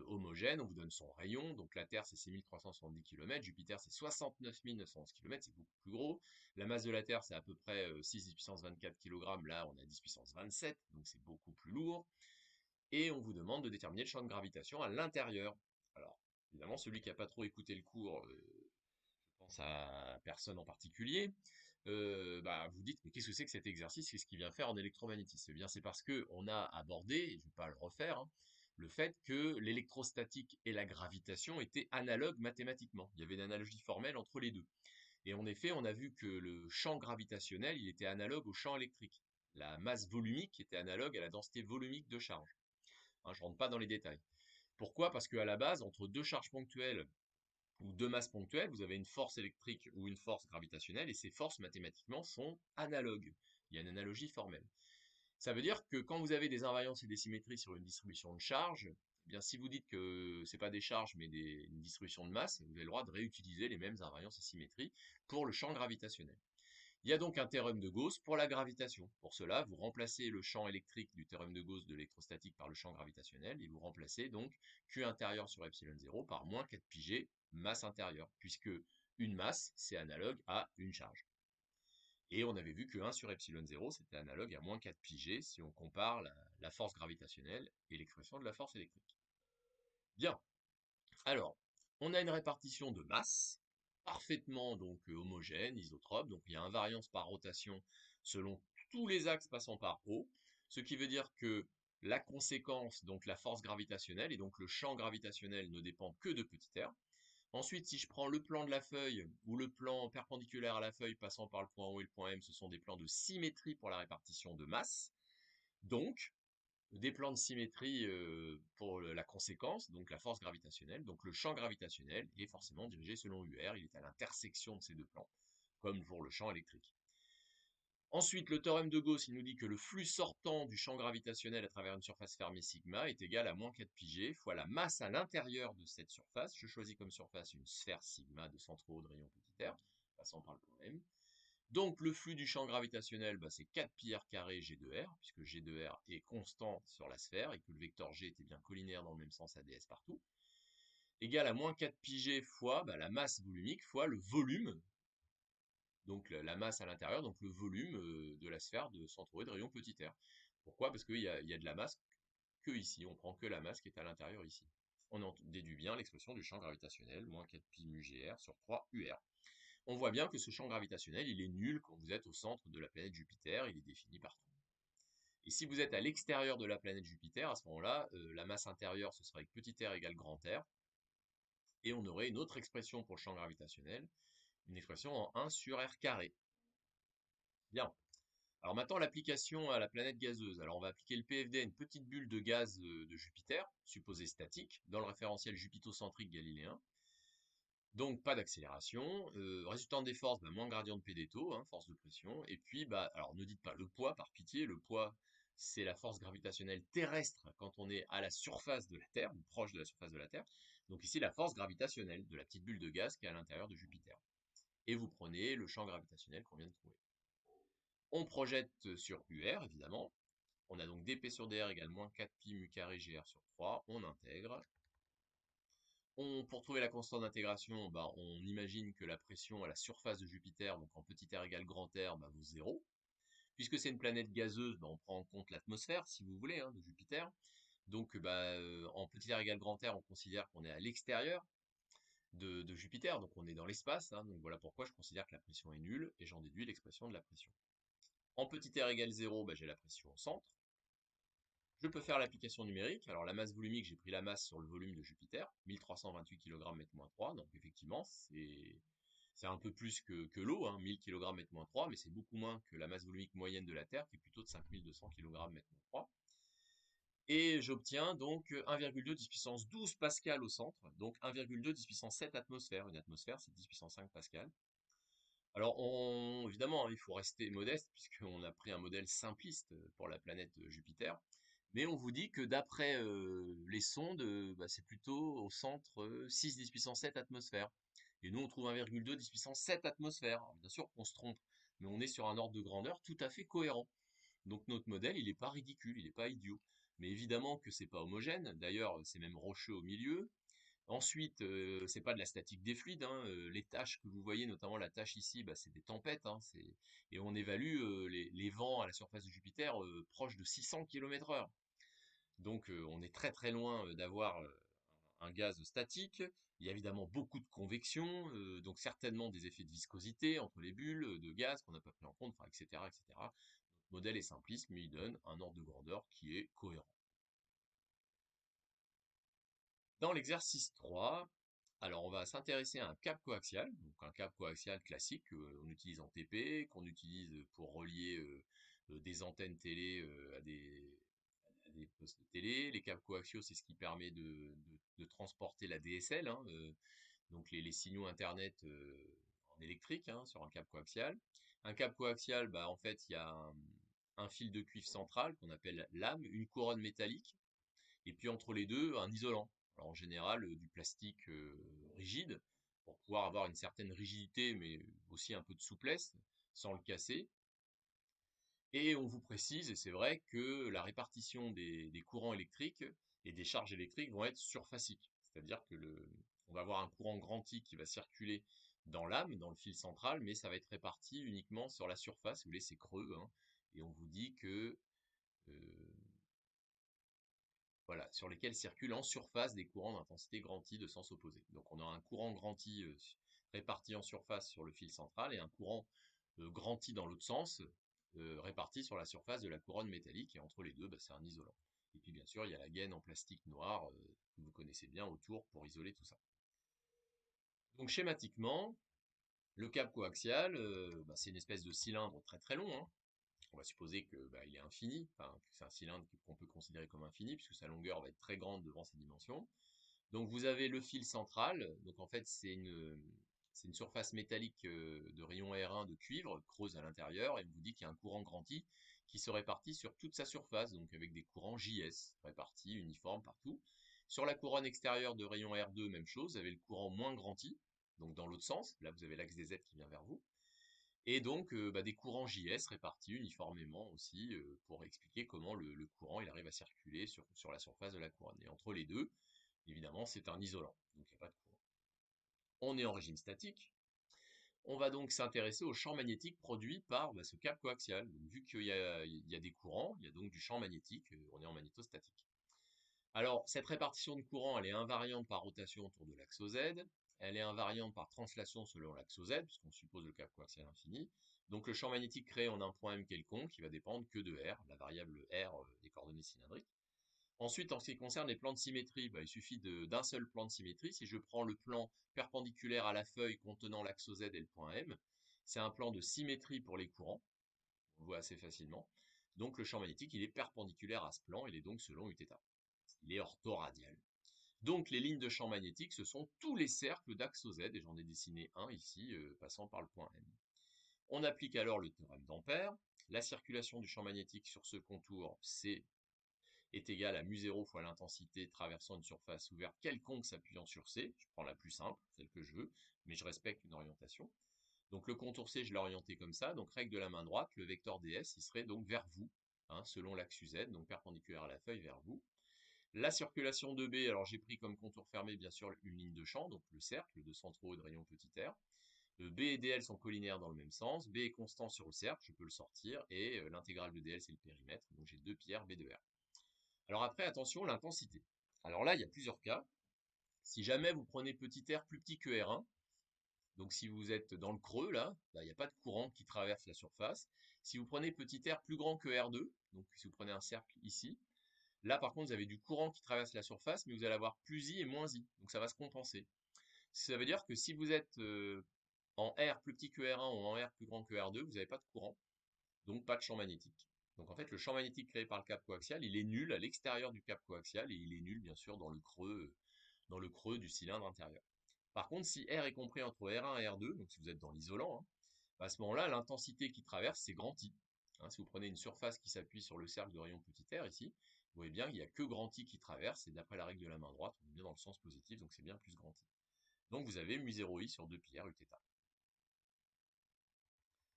homogène, on vous donne son rayon, donc la Terre c'est 6370 km, Jupiter c'est 69 911 km, c'est beaucoup plus gros, la masse de la Terre c'est à peu près 6 puissance 24 kg, là on a 10 puissance 27, donc c'est beaucoup plus lourd, et on vous demande de déterminer le champ de gravitation à l'intérieur. Alors, évidemment, celui qui n'a pas trop écouté le cours, je pense à personne en particulier, bah, vous dites, mais qu'est-ce que c'est que cet exercice? Qu'est-ce qu'il vient faire en électromagnétisme? Eh bien, c'est parce que on a abordé, et je ne vais pas le refaire, hein, le fait que l'électrostatique et la gravitation étaient analogues mathématiquement. Il y avait une analogie formelle entre les deux. Et en effet, on a vu que le champ gravitationnel, il était analogue au champ électrique. La masse volumique était analogue à la densité volumique de charge. Hein, je ne rentre pas dans les détails. Pourquoi? Parce qu'à la base, entre deux charges ponctuelles ou deux masses ponctuelles, vous avez une force électrique ou une force gravitationnelle, et ces forces mathématiquement sont analogues. Il y a une analogie formelle. Ça veut dire que quand vous avez des invariances et des symétries sur une distribution de charges, eh bien si vous dites que c'est pas des charges mais une distribution de masse, vous avez le droit de réutiliser les mêmes invariances et symétries pour le champ gravitationnel. Il y a donc un théorème de Gauss pour la gravitation. Pour cela, vous remplacez le champ électrique du théorème de Gauss de l'électrostatique par le champ gravitationnel, et vous remplacez donc Q intérieur sur epsilon 0 par moins 4 πg masse intérieure, puisque une masse, c'est analogue à une charge. Et on avait vu que 1 sur epsilon 0, c'était analogue à moins 4 πg si on compare la force gravitationnelle et l'expression de la force électrique. Bien. Alors, on a une répartition de masse, parfaitement donc homogène, isotrope, donc il y a invariance par rotation selon tous les axes passant par O, ce qui veut dire que la conséquence, donc la force gravitationnelle, et donc le champ gravitationnel ne dépend que de petit r. Ensuite, si je prends le plan de la feuille, ou le plan perpendiculaire à la feuille passant par le point O et le point M, ce sont des plans de symétrie pour la répartition de masse. Donc, des plans de symétrie pour la conséquence, donc la force gravitationnelle. Donc le champ gravitationnel est forcément dirigé selon UR, il est à l'intersection de ces deux plans, comme pour le champ électrique. Ensuite, le théorème de Gauss, il nous dit que le flux sortant du champ gravitationnel à travers une surface fermée sigma est égal à moins 4 πg fois la masse à l'intérieur de cette surface. Je choisis comme surface une sphère sigma de centre haut de rayon petit r, passant par le point M. Donc le flux du champ gravitationnel, bah, c'est 4 pi r carré G2R, puisque G2R est constant sur la sphère et que le vecteur G était bien collinaire dans le même sens à ds partout, égal à moins 4 πg fois bah, la masse volumique fois le volume, donc la masse à l'intérieur, donc le volume de la sphère s'entourer de rayons petit r. Pourquoi? Parce qu'il y a de la masse que ici, on prend que la masse qui est à l'intérieur ici. On en déduit bien l'expression du champ gravitationnel, moins 4 pi mu gr sur 3 UR. On voit bien que ce champ gravitationnel, il est nul quand vous êtes au centre de la planète Jupiter, il est défini partout. Et si vous êtes à l'extérieur de la planète Jupiter, à ce moment-là, la masse intérieure, ce serait avec petit r égale grand R, et on aurait une autre expression pour le champ gravitationnel, une expression en 1 sur R carré. Bien. Alors maintenant, l'application à la planète gazeuse. Alors on va appliquer le PFD à une petite bulle de gaz de Jupiter, supposée statique, dans le référentiel jupitocentrique galiléen. Donc pas d'accélération. Résultante des forces, moins gradient de P des taux, force de pression. Et puis, alors ne dites pas le poids, par pitié. Le poids, c'est la force gravitationnelle terrestre quand on est à la surface de la Terre, ou proche de la surface de la Terre. Donc ici, la force gravitationnelle de la petite bulle de gaz qui est à l'intérieur de Jupiter. Et vous prenez le champ gravitationnel qu'on vient de trouver. On projette sur UR, évidemment. On a donc dP sur dr égale moins 4 pi mu carré gr sur 3. On intègre. Pour trouver la constante d'intégration, on imagine que la pression à la surface de Jupiter, donc en petit r égale grand R, vaut 0. Puisque c'est une planète gazeuse, on prend en compte l'atmosphère, si vous voulez, de Jupiter. Donc en petit r égale grand R, on considère qu'on est à l'extérieur de Jupiter, donc on est dans l'espace. Donc voilà pourquoi je considère que la pression est nulle, et j'en déduis l'expression de la pression. En petit r égale 0, j'ai la pression au centre. Je peux faire l'application numérique. Alors la masse volumique, j'ai pris la masse sur le volume de Jupiter, 1328 kg m-3. Donc effectivement, c'est un peu plus que l'eau, 1000 kg m-3, mais c'est beaucoup moins que la masse volumique moyenne de la Terre, qui est plutôt de 5200 kg m-3. Et j'obtiens donc 1,2 10 puissance 12 pascal au centre, donc 1,2 10 puissance 7 atmosphères. Une atmosphère, c'est 10 puissance 5 pascal. Alors, évidemment, il faut rester modeste, puisqu'on a pris un modèle simpliste pour la planète Jupiter. Mais on vous dit que d'après les sondes, c'est plutôt au centre 6 10 puissance 7 atmosphères. Et nous, on trouve 1,2 10 puissance 7 atmosphères. Alors, bien sûr qu'on se trompe, mais on est sur un ordre de grandeur tout à fait cohérent. Donc notre modèle, il n'est pas ridicule, il n'est pas idiot. Mais évidemment que c'est pas homogène. D'ailleurs, c'est même rocheux au milieu. Ensuite, c'est pas de la statique des fluides. Les tâches que vous voyez, notamment la tâche ici, c'est des tempêtes. Et on évalue les vents à la surface de Jupiter proches de 600 km/h. Donc on est très très loin d'avoir un gaz statique. Il y a évidemment beaucoup de convection, donc certainement des effets de viscosité entre les bulles de gaz qu'on n'a pas pris en compte, etc., etc. Notre modèle est simpliste, mais il donne un ordre de grandeur qui est cohérent. Dans l'exercice 3, alors on va s'intéresser à un câble coaxial, donc un câble coaxial classique qu'on utilise en TP, qu'on utilise pour relier des antennes télé à des postes de télé. Les câbles coaxiaux, c'est ce qui permet de transporter la DSL, donc les signaux Internet en électrique sur un câble coaxial. Un câble coaxial, en fait, il y a un fil de cuivre central qu'on appelle lame, une couronne métallique, et puis entre les deux, un isolant. Alors en général, du plastique rigide, pour pouvoir avoir une certaine rigidité, mais aussi un peu de souplesse, sans le casser. Et on vous précise, et c'est vrai, que la répartition des courants électriques et des charges électriques vont être surfaciques. C'est-à-dire que on va avoir un courant grand I qui va circuler dans l'âme, dans le fil central, mais ça va être réparti uniquement sur la surface. Vous voyez, c'est creux. Et on vous dit que voilà, sur lesquels circulent en surface des courants d'intensité grand I de sens opposé. Donc on a un courant grand I réparti en surface sur le fil central et un courant grand I dans l'autre sens réparti sur la surface de la couronne métallique, et entre les deux, c'est un isolant. Et puis bien sûr, il y a la gaine en plastique noir que vous connaissez bien autour pour isoler tout ça. Donc schématiquement, le câble coaxial, c'est une espèce de cylindre très très long. On va supposer que il est infini, que c'est un cylindre qu'on peut considérer comme infini, puisque sa longueur va être très grande devant ses dimensions. Donc vous avez le fil central, donc en fait c'est une surface métallique de rayon R1 de cuivre, creuse à l'intérieur, et on vous dit qu'il y a un courant grand I qui se répartit sur toute sa surface, donc avec des courants JS répartis, uniformes partout. Sur la couronne extérieure de rayon R2, même chose, vous avez le courant moins grand I, donc dans l'autre sens, là vous avez l'axe des Z qui vient vers vous, et donc des courants JS répartis uniformément aussi pour expliquer comment le courant il arrive à circuler sur la surface de la couronne. Et entre les deux, évidemment, c'est un isolant, donc il n'y a pas de courant. On est en régime statique. On va donc s'intéresser au champ magnétique produit par ce câble coaxial. Donc, vu qu'il y a des courants, il y a donc du champ magnétique, on est en magnétostatique. Alors, cette répartition de courant, elle est invariante par rotation autour de l'axe OZ, elle est invariante par translation selon l'axe OZ, puisqu'on suppose le câble coaxial infini. Donc le champ magnétique créé en un point M quelconque, qui va dépendre que de R, la variable R des coordonnées cylindriques. Ensuite, en ce qui concerne les plans de symétrie, il suffit d'un seul plan de symétrie. Si je prends le plan perpendiculaire à la feuille contenant l'axe OZ et le point M, c'est un plan de symétrie pour les courants, on le voit assez facilement. Donc le champ magnétique, il est perpendiculaire à ce plan, il est donc selon Uθ. Il est orthoradial. Donc les lignes de champ magnétique, ce sont tous les cercles d'axe OZ, et j'en ai dessiné un ici, passant par le point M. On applique alors le théorème d'Ampère. La circulation du champ magnétique sur ce contour, C, est égale à mu0 fois l'intensité traversant une surface ouverte quelconque s'appuyant sur C. Je prends la plus simple, celle que je veux, mais je respecte une orientation. Donc le contour C, je l'ai orienté comme ça. Donc règle de la main droite, le vecteur ds, il serait donc vers vous, selon l'axe UZ, donc perpendiculaire à la feuille vers vous. La circulation de B, alors j'ai pris comme contour fermé bien sûr une ligne de champ, donc le cercle de centraux et de rayon petit r. B et dl sont collinaires dans le même sens, B est constant sur le cercle, je peux le sortir, et l'intégrale de dl c'est le périmètre, donc j'ai 2 pi r B de r. Alors après, attention, l'intensité. Alors là, il y a plusieurs cas. Si jamais vous prenez petit r plus petit que R1, donc si vous êtes dans le creux là, il n'y a pas de courant qui traverse la surface. Si vous prenez petit r plus grand que R2, donc si vous prenez un cercle ici, là par contre vous avez du courant qui traverse la surface, mais vous allez avoir plus I et moins I, donc ça va se compenser. Ça veut dire que si vous êtes en R plus petit que R1 ou en R plus grand que R2, vous n'avez pas de courant, donc pas de champ magnétique. Donc en fait, le champ magnétique créé par le câble coaxial, il est nul à l'extérieur du câble coaxial et il est nul bien sûr dans le creux du cylindre intérieur. Par contre, si R est compris entre R1 et R2, donc si vous êtes dans l'isolant, à ce moment-là, l'intensité qui traverse, c'est grand I. Si vous prenez une surface qui s'appuie sur le cercle de rayon petit r ici, vous voyez bien qu'il n'y a que grand I qui traverse, et d'après la règle de la main droite, on est bien dans le sens positif, donc c'est bien plus grand I. Donc vous avez mu0i sur 2 pi r Uθ.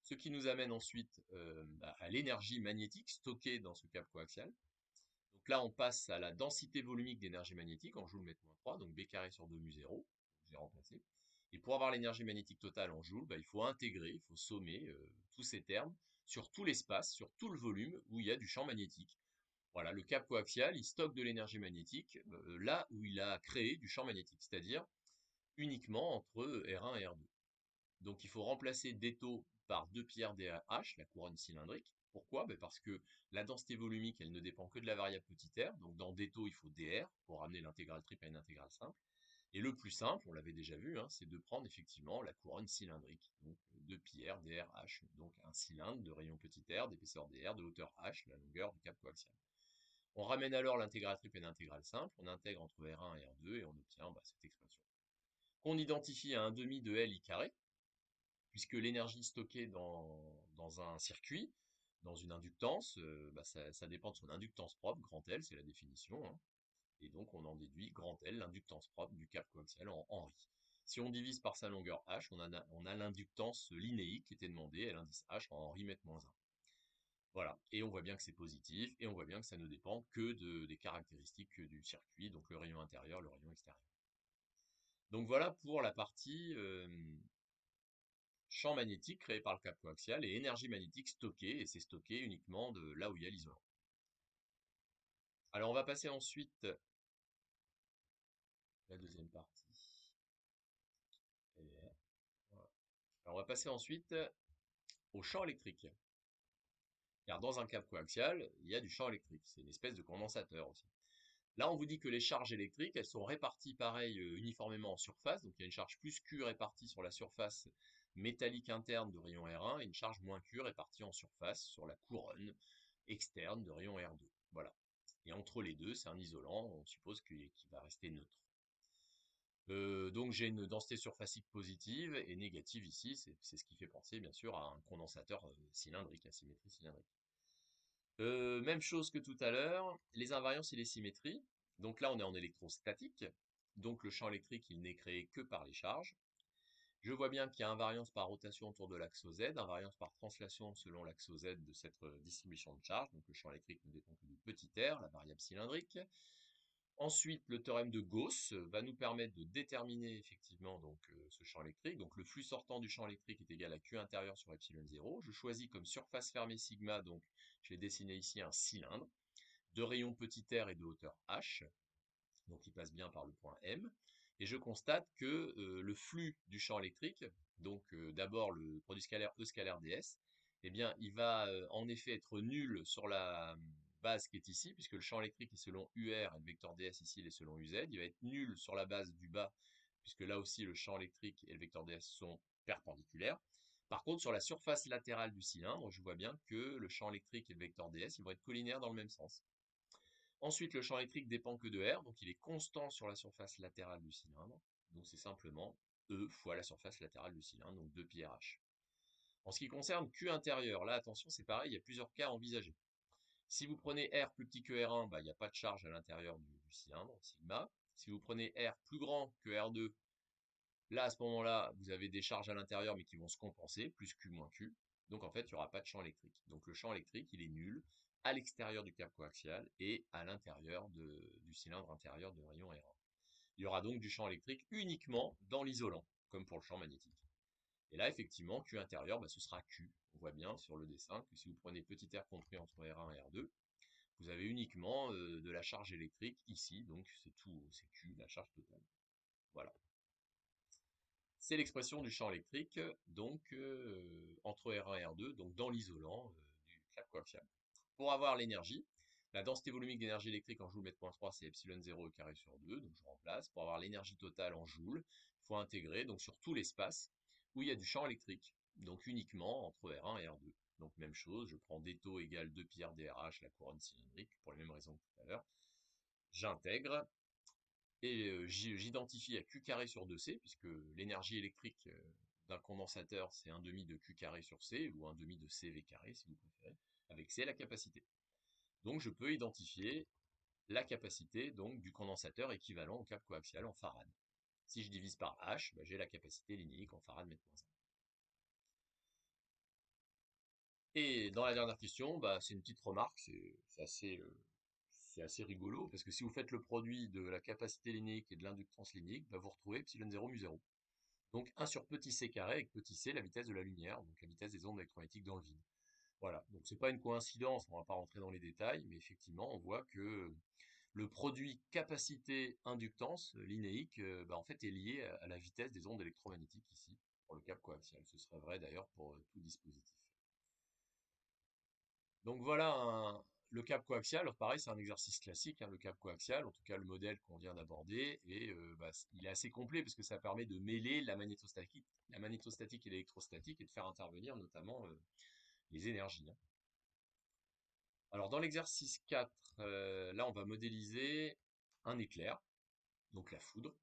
Ce qui nous amène ensuite à l'énergie magnétique stockée dans ce câble coaxial. Donc là, on passe à la densité volumique d'énergie magnétique en joule mètre moins 3, donc B carré sur 2 mu0, j'ai remplacé. Et pour avoir l'énergie magnétique totale en joules, il faut intégrer, il faut sommer tous ces termes sur tout l'espace, sur tout le volume où il y a du champ magnétique. Voilà, le câble coaxial, il stocke de l'énergie magnétique là où il a créé du champ magnétique, c'est-à-dire uniquement entre R1 et R2. Donc il faut remplacer d taux par 2 pi r dH, la couronne cylindrique. Pourquoi? Parce que la densité volumique, elle ne dépend que de la variable petit r. Donc dans d taux, il faut dr pour ramener l'intégrale triple à une intégrale simple. Et le plus simple, on l'avait déjà vu, c'est de prendre effectivement la couronne cylindrique. Donc 2 pi r drh, donc un cylindre de rayon petit r, d'épaisseur dr, de hauteur h, la longueur du câble coaxial. On ramène alors l'intégrale triple à une intégrale simple, on intègre entre R1 et R2 et on obtient cette expression. Qu'on identifie à 1/2 de L I carré, puisque l'énergie stockée dans un circuit, dans une inductance, ça dépend de son inductance propre, grand L, c'est la définition, et donc on en déduit grand L, l'inductance propre du câble coaxial en Henry. Si on divise par sa longueur h, on a l'inductance linéique qui était demandée, l'indice h en Henry mètre moins 1. Voilà, et on voit bien que c'est positif, et on voit bien que ça ne dépend que des caractéristiques du circuit, donc le rayon intérieur, le rayon extérieur. Donc voilà pour la partie champ magnétique créé par le câble coaxial et énergie magnétique stockée, et c'est stocké uniquement de là où il y a l'isolant. Alors on va passer ensuite la deuxième partie. Voilà. Alors on va passer ensuite au champ électrique. Car dans un câble coaxial, il y a du champ électrique. C'est une espèce de condensateur aussi. Là, on vous dit que les charges électriques, elles sont réparties pareil uniformément en surface. Donc il y a une charge plus Q répartie sur la surface métallique interne de rayon R1 et une charge moins Q répartie en surface sur la couronne externe de rayon R2. Voilà. Et entre les deux, c'est un isolant, on suppose qu'il va rester neutre. Donc j'ai une densité surfacique positive et négative ici, c'est ce qui fait penser bien sûr à un condensateur cylindrique, la symétrie cylindrique. Même chose que tout à l'heure, les invariances et les symétries. Donc là on est en électrostatique, donc le champ électrique il n'est créé que par les charges. Je vois bien qu'il y a invariance par rotation autour de l'axe OZ, invariance par translation selon l'axe OZ de cette distribution de charge, donc le champ électrique ne dépend que du petit r, la variable cylindrique. Ensuite, le théorème de Gauss va nous permettre de déterminer effectivement donc, ce champ électrique. Donc le flux sortant du champ électrique est égal à Q intérieur sur epsilon 0. Je choisis comme surface fermée sigma, donc je vais dessiner ici un cylindre de rayon petit r et de hauteur h, donc il passe bien par le point M. Et je constate que le flux du champ électrique, donc d'abord le produit scalaire E scalaire ds, eh bien il va en effet être nul sur la base qui est ici, puisque le champ électrique est selon UR et le vecteur ds ici il est selon UZ. Il va être nul sur la base du bas, puisque là aussi le champ électrique et le vecteur ds sont perpendiculaires. Par contre, sur la surface latérale du cylindre, je vois bien que le champ électrique et le vecteur ds ils vont être collinaires dans le même sens. Ensuite, le champ électrique dépend que de R, donc il est constant sur la surface latérale du cylindre. Donc c'est simplement E fois la surface latérale du cylindre, donc 2πRH. En ce qui concerne Q intérieur, là attention, c'est pareil, il y a plusieurs cas envisagés. Si vous prenez R plus petit que R1, il n'y a pas de charge à l'intérieur du cylindre, sigma. Si vous prenez R plus grand que R2, là à ce moment-là, vous avez des charges à l'intérieur mais qui vont se compenser, plus Q moins Q. Donc en fait, il n'y aura pas de champ électrique. Donc le champ électrique, il est nul à l'extérieur du câble coaxial et à l'intérieur du cylindre intérieur de rayon R1. Il y aura donc du champ électrique uniquement dans l'isolant, comme pour le champ magnétique. Et là, effectivement, Q intérieur, ce sera Q. On voit bien sur le dessin que si vous prenez petit r compris entre R1 et R2, vous avez uniquement de la charge électrique ici, donc c'est tout, c'est Q, la charge totale. Voilà. C'est l'expression du champ électrique, donc entre R1 et R2, donc dans l'isolant du câble coaxial. Pour avoir l'énergie, la densité volumique d'énergie électrique en joules mètre point 3, c'est epsilon 0 carré sur 2, donc je remplace. Pour avoir l'énergie totale en joules, il faut intégrer donc sur tout l'espace où il y a du champ électrique, donc uniquement entre R1 et R2. Donc même chose, je prends d taux égale 2πr drh, la couronne cylindrique, pour les mêmes raisons que tout à l'heure. J'intègre, et j'identifie à Q carré sur 2C, puisque l'énergie électrique d'un condensateur, c'est 1/2 de Q carré sur C, ou 1/2 de CV carré, si vous préférez, avec C la capacité. Donc je peux identifier la capacité donc, du condensateur équivalent au câble coaxial en farad. Si je divise par H, j'ai la capacité linéique en farad mètre moins 1. Et dans la dernière question, c'est une petite remarque, c'est assez rigolo, parce que si vous faites le produit de la capacité linéique et de l'inductance linéique, vous retrouvez epsilon 0 mu 0. Donc 1 sur petit c carré, avec petit c, la vitesse de la lumière, donc la vitesse des ondes électromagnétiques dans le vide. Voilà, donc c'est pas une coïncidence, on va pas rentrer dans les détails, mais effectivement, on voit que le produit capacité-inductance linéique, en fait, est lié à la vitesse des ondes électromagnétiques ici, pour le câble coaxial. Ce serait vrai d'ailleurs pour tout dispositif. Donc voilà le câble coaxial. Alors, pareil, c'est un exercice classique, le câble coaxial, en tout cas le modèle qu'on vient d'aborder, et il est assez complet parce que ça permet de mêler la magnétostatique et l'électrostatique et de faire intervenir notamment les énergies. Alors dans l'exercice 4, là on va modéliser un éclair, donc la foudre.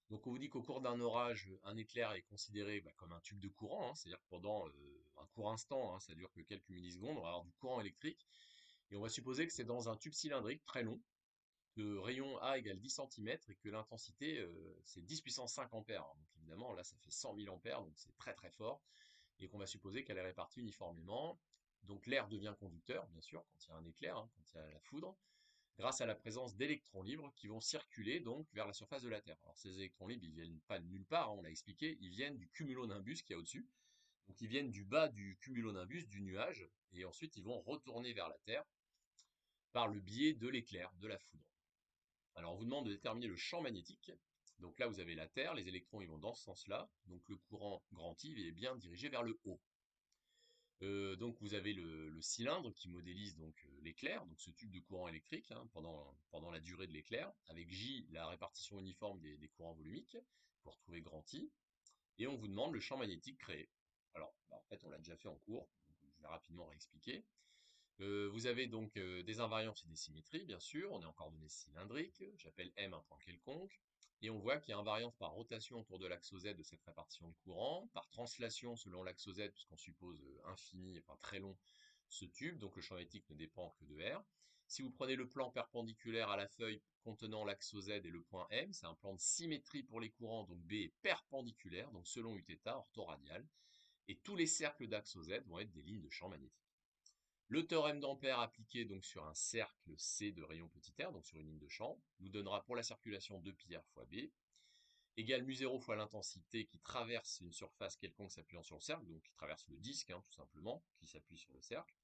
Donc on vous dit qu'au cours d'un orage, un éclair est considéré comme un tube de courant, c'est-à-dire que pendant un court instant, ça dure que quelques millisecondes, on va avoir du courant électrique, et on va supposer que c'est dans un tube cylindrique très long, que rayon A égale 10 cm, et que l'intensité c'est 10 puissance 5 ampères. Donc évidemment là ça fait 100 000 ampères, donc c'est très très fort, et qu'on va supposer qu'elle est répartie uniformément. Donc l'air devient conducteur, bien sûr, quand il y a un éclair, quand il y a la foudre, grâce à la présence d'électrons libres qui vont circuler donc vers la surface de la Terre. Alors ces électrons libres, ils viennent pas de nulle part, on l'a expliqué, ils viennent du cumulonimbus qui est au-dessus. Donc ils viennent du bas du cumulonimbus, du nuage, et ensuite ils vont retourner vers la Terre par le biais de l'éclair, de la foudre. Alors on vous demande de déterminer le champ magnétique. Donc là vous avez la Terre, les électrons ils vont dans ce sens-là, donc le courant grand I est bien dirigé vers le haut. Donc vous avez le cylindre qui modélise donc l'éclair, donc ce tube de courant électrique pendant la durée de l'éclair, avec J la répartition uniforme des courants volumiques, pour trouver grand I, et on vous demande le champ magnétique créé. Alors en fait on l'a déjà fait en cours, donc je vais rapidement réexpliquer. Vous avez donc des invariances et des symétries, bien sûr, on est en coordonnées cylindriques, j'appelle M un point quelconque, et on voit qu'il y a invariance par rotation autour de l'axe Z de cette répartition de courant, par translation selon l'axe Z, puisqu'on suppose infini, enfin très long, ce tube, donc le champ magnétique ne dépend que de R. Si vous prenez le plan perpendiculaire à la feuille contenant l'axe Z et le point M, c'est un plan de symétrie pour les courants, donc B est perpendiculaire, donc selon Uθ, orthoradial, et tous les cercles d'axe Z vont être des lignes de champ magnétique. Le théorème d'Ampère appliqué donc sur un cercle C de rayon petit r, donc sur une ligne de champ, nous donnera pour la circulation 2πr fois B, égale mu0 fois l'intensité qui traverse une surface quelconque s'appuyant sur le cercle, donc qui traverse le disque, tout simplement, qui s'appuie sur le cercle.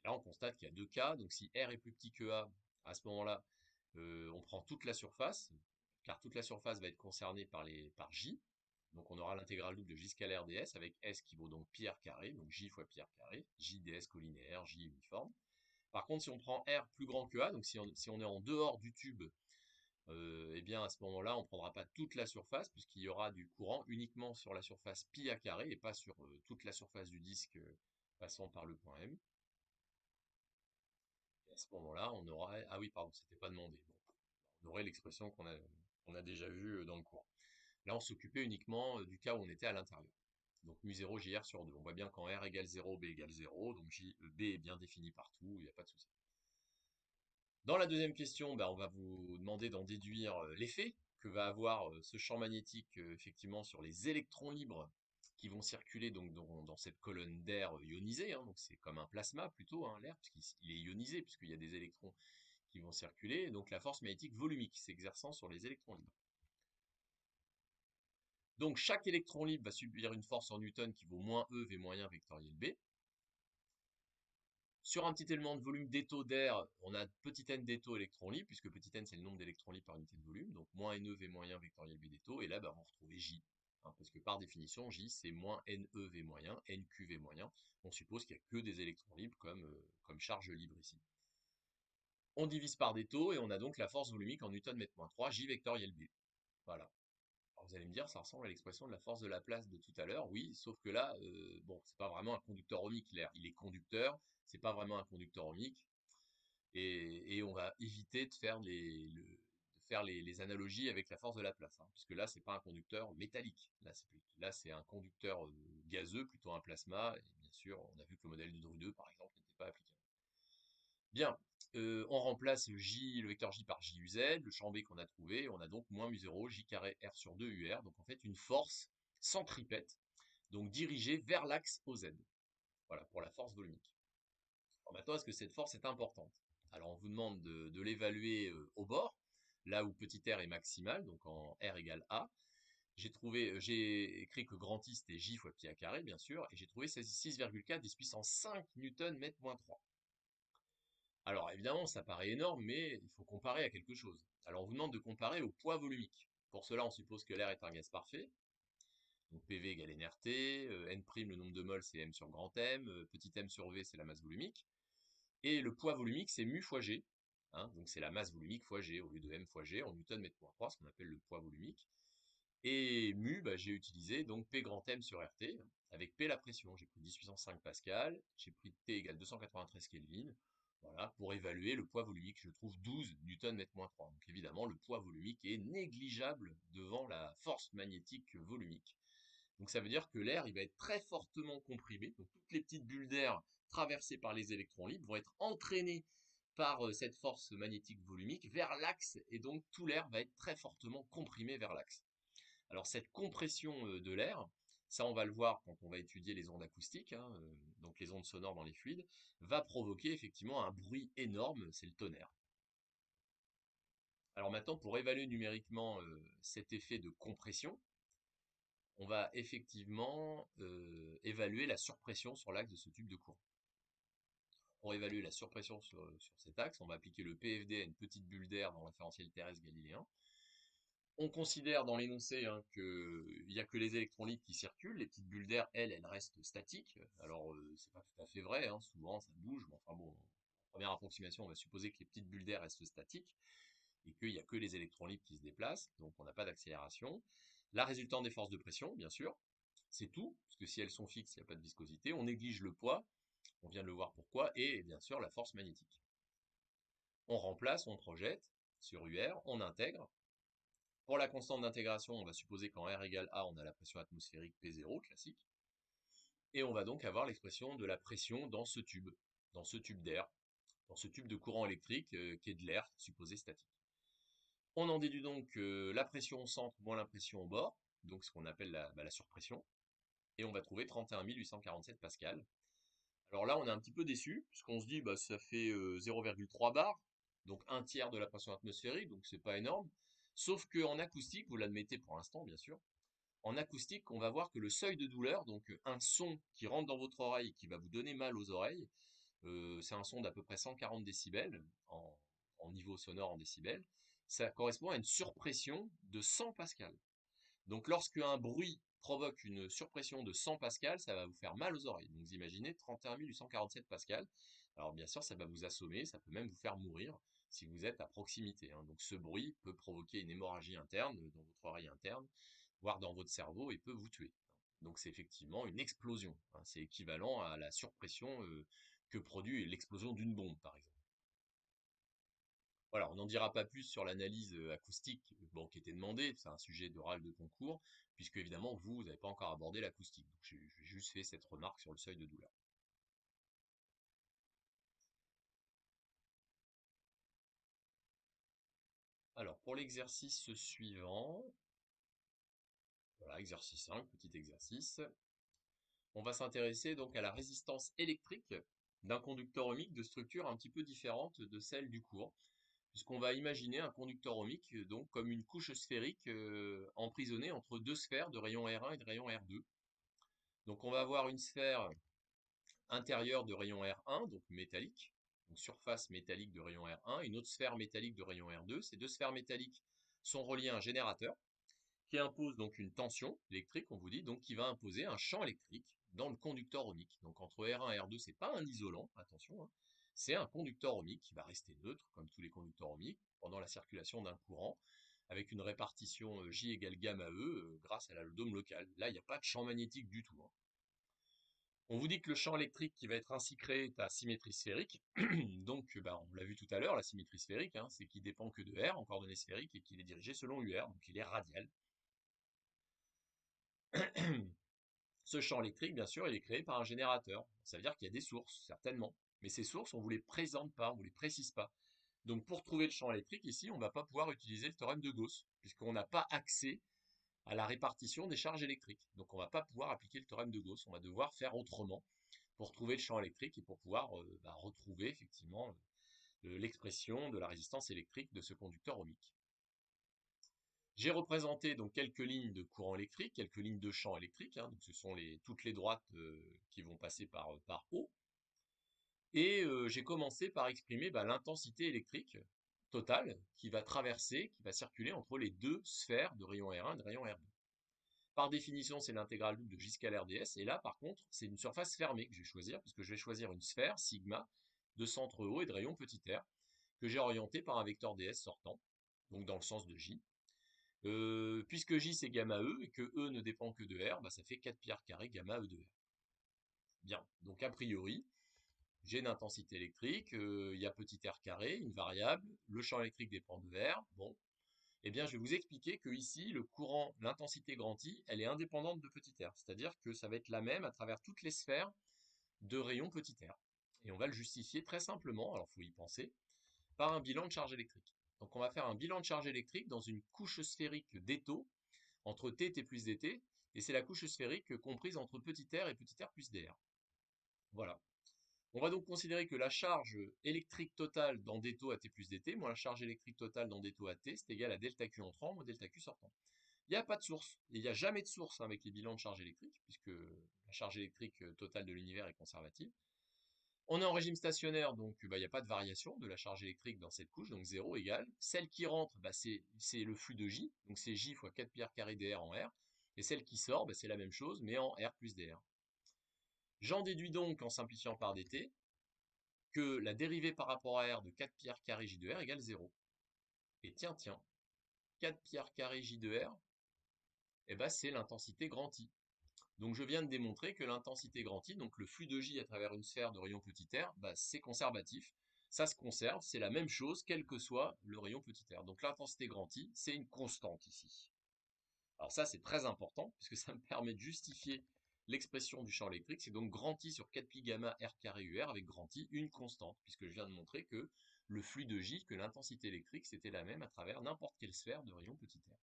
Et là, on constate qu'il y a deux cas, donc si R est plus petit que A, à ce moment-là, on prend toute la surface, car toute la surface va être concernée par J, donc on aura l'intégrale double de J scalaire ds avec S qui vaut donc πr carré, donc J fois πr carré, J ds collinéaire, J uniforme. Par contre, si on prend R plus grand que A, donc si on est en dehors du tube, eh bien à ce moment-là, on ne prendra pas toute la surface, puisqu'il y aura du courant uniquement sur la surface pi a carré, et pas sur toute la surface du disque passant par le point M. Et à ce moment-là, on aura... Ah oui, pardon, c'était pas demandé. Bon, on aurait l'expression qu'on a déjà vue dans le cours. Là, on s'occupait uniquement du cas où on était à l'intérieur. Donc mu0 JR sur 2. On voit bien qu'en R égale 0, B égale 0, donc B est bien défini partout, il n'y a pas de souci. Dans la deuxième question, on va vous demander d'en déduire l'effet que va avoir ce champ magnétique effectivement sur les électrons libres qui vont circuler donc dans cette colonne d'air ionisé, donc c'est comme un plasma plutôt, l'air, puisqu'il est ionisé, puisqu'il y a des électrons qui vont circuler, donc la force magnétique volumique s'exerçant sur les électrons libres. Donc chaque électron libre va subir une force en newton qui vaut moins E V moyen vectoriel B. Sur un petit élément de volume d'étau d'air, on a petit n d'étau électrons libres, puisque petit n c'est le nombre d'électrons libres par unité de volume, donc moins NE V moyen vectoriel B d'étau, et là on va retrouver J, parce que par définition J c'est moins NE V moyen, NQ V moyen, on suppose qu'il n'y a que des électrons libres comme charge libre ici. On divise par d'étau et on a donc la force volumique en newton mètre moins 3, J vectoriel B. Voilà. Alors vous allez me dire, ça ressemble à l'expression de la force de Laplace de tout à l'heure, oui, sauf que là, bon, c'est pas vraiment un conducteur ohmique l'air, il est conducteur, c'est pas vraiment un conducteur ohmique, et on va éviter de faire les analogies avec la force de Laplace, puisque là, c'est pas un conducteur métallique, là c'est un conducteur gazeux, plutôt un plasma, et bien sûr, on a vu que le modèle de Drude, par exemple, n'était pas applicable. Bien, on remplace le vecteur J par JUZ, le champ B qu'on a trouvé, on a donc moins mu0 J carré R sur 2 UR, donc en fait une force centripète, donc dirigée vers l'axe OZ. Voilà, pour la force volumique. Alors maintenant, est-ce que cette force est importante? Alors on vous demande de l'évaluer au bord, là où petit r est maximal, donc en R égale A. J'ai écrit que grand I c'était J fois pi à carré, bien sûr, et j'ai trouvé 6,4 10 puissance 5 newton mètre moins 3. Alors évidemment, ça paraît énorme, mais il faut comparer à quelque chose. Alors on vous demande de comparer au poids volumique. Pour cela, on suppose que l'air est un gaz parfait. Donc PV égale nRT, N', le nombre de moles, c'est M sur grand M, petit m sur V, c'est la masse volumique. Et le poids volumique, c'est mu fois G. Donc c'est la masse volumique fois G, au lieu de M fois G, en newton mètre moins 3, ce qu'on appelle le poids volumique. Et mu, j'ai utilisé donc P grand M sur RT, avec P la pression. J'ai pris 10 puissance 5 pascal, j'ai pris T égale 293 Kelvin. Voilà, pour évaluer le poids volumique, je trouve 12 newton mètre moins 3. Donc évidemment, le poids volumique est négligeable devant la force magnétique volumique. Donc ça veut dire que l'air, il va être très fortement comprimé. Donc toutes les petites bulles d'air traversées par les électrons libres vont être entraînées par cette force magnétique volumique vers l'axe, et donc tout l'air va être très fortement comprimé vers l'axe. Alors cette compression de l'air, ça on va le voir quand on va étudier les ondes acoustiques, donc les ondes sonores dans les fluides, va provoquer effectivement un bruit énorme, c'est le tonnerre. Alors maintenant, pour évaluer numériquement cet effet de compression, on va effectivement évaluer la surpression sur l'axe de ce tube de courant. Pour évaluer la surpression sur cet axe, on va appliquer le PFD à une petite bulle d'air dans le référentiel terrestre galiléen. On considère dans l'énoncé qu'il n'y a que les électrons libres qui circulent, les petites bulles d'air, elles restent statiques. Alors, c'est pas tout à fait vrai, souvent ça bouge, mais enfin bon, en première approximation, on va supposer que les petites bulles d'air restent statiques, et qu'il n'y a que les électrons libres qui se déplacent, donc on n'a pas d'accélération. La résultante des forces de pression, bien sûr, c'est tout, parce que si elles sont fixes, il n'y a pas de viscosité. On néglige le poids, on vient de le voir pourquoi, et bien sûr la force magnétique. On remplace, on projette sur UR, on intègre. Pour la constante d'intégration, on va supposer qu'en R égale A, on a la pression atmosphérique P0, classique. Et on va donc avoir l'expression de la pression dans ce tube d'air, dans ce tube de courant électrique qui est de l'air supposé statique. On en déduit donc la pression au centre moins la pression au bord, donc ce qu'on appelle la surpression, et on va trouver 31 847 pascal. Alors là, on est un petit peu déçu, puisqu'on se dit, bah, ça fait 0,3 bar, donc un tiers de la pression atmosphérique, donc c'est pas énorme. Sauf qu'en acoustique, vous l'admettez pour l'instant, bien sûr, en acoustique, on va voir que le seuil de douleur, donc un son qui rentre dans votre oreille, qui va vous donner mal aux oreilles, c'est un son d'à peu près 140 décibels en niveau sonore en décibels, ça correspond à une surpression de 100 pascal. Donc lorsque un bruit provoque une surpression de 100 pascal, ça va vous faire mal aux oreilles. Donc vous imaginez 31 847 pascal. Alors bien sûr, ça va vous assommer, ça peut même vous faire mourir si vous êtes à proximité, hein. Donc ce bruit peut provoquer une hémorragie interne dans votre oreille interne, voire dans votre cerveau et peut vous tuer. Donc c'est effectivement une explosion, hein. C'est équivalent à la surpression que produit l'explosion d'une bombe, par exemple. Voilà, on n'en dira pas plus sur l'analyse acoustique, bon, qui était demandée, c'est un sujet d'oral de concours, puisque évidemment vous n'avez pas encore abordé l'acoustique. Donc j'ai juste fait cette remarque sur le seuil de douleur. Alors pour l'exercice suivant, voilà, exercice 5, petit exercice, on va s'intéresser donc à la résistance électrique d'un conducteur ohmique de structure un petit peu différente de celle du cours, puisqu'on va imaginer un conducteur ohmique donc comme une couche sphérique emprisonnée entre deux sphères de rayon R1 et de rayon R2. Donc on va avoir une sphère intérieure de rayon R1, donc métallique, donc surface métallique de rayon R1, une autre sphère métallique de rayon R2. Ces deux sphères métalliques sont reliées à un générateur qui impose donc une tension électrique, on vous dit, donc qui va imposer un champ électrique dans le conducteur ohmique. Donc entre R1 et R2, c'est pas un isolant, attention, hein, c'est un conducteur ohmique qui va rester neutre, comme tous les conducteurs ohmiques, pendant la circulation d'un courant, avec une répartition J égale gamma E grâce à la dôme locale. Là, il n'y a pas de champ magnétique du tout, hein. On vous dit que le champ électrique qui va être ainsi créé est à symétrie sphérique. Donc, bah, on l'a vu tout à l'heure, la symétrie sphérique, hein, c'est qu'il dépend que de R en coordonnées sphériques et qu'il est dirigé selon UR, donc il est radial. Ce champ électrique, bien sûr, il est créé par un générateur. Ça veut dire qu'il y a des sources, certainement. Mais ces sources, on ne vous les présente pas, on ne vous les précise pas. Donc, pour trouver le champ électrique, ici, on ne va pas pouvoir utiliser le théorème de Gauss, puisqu'on n'a pas accès à la répartition des charges électriques. Donc, on ne va pas pouvoir appliquer le théorème de Gauss. On va devoir faire autrement pour trouver le champ électrique et pour pouvoir retrouver effectivement l'expression de la résistance électrique de ce conducteur ohmique. J'ai représenté donc quelques lignes de courant électrique, quelques lignes de champ électrique, hein, donc ce sont toutes les droites qui vont passer par O. Et j'ai commencé par exprimer l'intensité électrique totale qui va traverser, qui va circuler entre les deux sphères de rayon R1 et de rayon R2. Par définition, c'est l'intégrale double de J scalaire ds. Et là, par contre, c'est une surface fermée que je vais choisir, puisque je vais choisir une sphère, sigma, de centre E et de rayon petit r, que j'ai orienté par un vecteur ds sortant, donc dans le sens de J. Puisque J c'est gamma E et que E ne dépend que de R, ça fait 4 pi r carré gamma E de R. Bien, donc a priori, j'ai une intensité électrique, il y a petit r carré, une variable, le champ électrique dépend de R, bon, eh bien je vais vous expliquer que ici, le courant, l'intensité grand I, elle est indépendante de petit r, c'est-à-dire que ça va être la même à travers toutes les sphères de rayon petit r. Et on va le justifier très simplement, alors il faut y penser, par un bilan de charge électrique. Donc on va faire un bilan de charge électrique dans une couche sphérique d'étau entre T, T plus dt, et c'est la couche sphérique comprise entre petit r et petit r plus dr. Voilà. On va donc considérer que la charge électrique totale dans d taux à t plus dt, moins la charge électrique totale dans d taux à t, c'est égal à delta Q entrant moins delta Q sortant. Il n'y a pas de source, et il n'y a jamais de source avec les bilans de charge électrique, puisque la charge électrique totale de l'univers est conservative. On est en régime stationnaire, donc il n'y a pas de variation de la charge électrique dans cette couche, donc 0 égale. Celle qui rentre, c'est le flux de J, donc c'est J fois 4 pi r carré dr en R. Et celle qui sort, c'est la même chose, mais en R plus dr. J'en déduis donc, en simplifiant par dt, que la dérivée par rapport à R de 4 pi r carré J de R égale 0. Et tiens, 4 pi r carré J de R, c'est l'intensité grand I. Donc je viens de démontrer que l'intensité grand I, donc le flux de J à travers une sphère de rayon petit r, c'est conservatif. Ça se conserve, c'est la même chose, quel que soit le rayon petit r. Donc l'intensité grand I, c'est une constante ici. Alors ça, c'est très important, puisque ça me permet de justifier l'expression du champ électrique. C'est donc grand I sur 4 pi gamma r carré UR avec grand I, une constante, puisque je viens de montrer que le flux de J, que l'intensité électrique, c'était la même à travers n'importe quelle sphère de rayon petit r.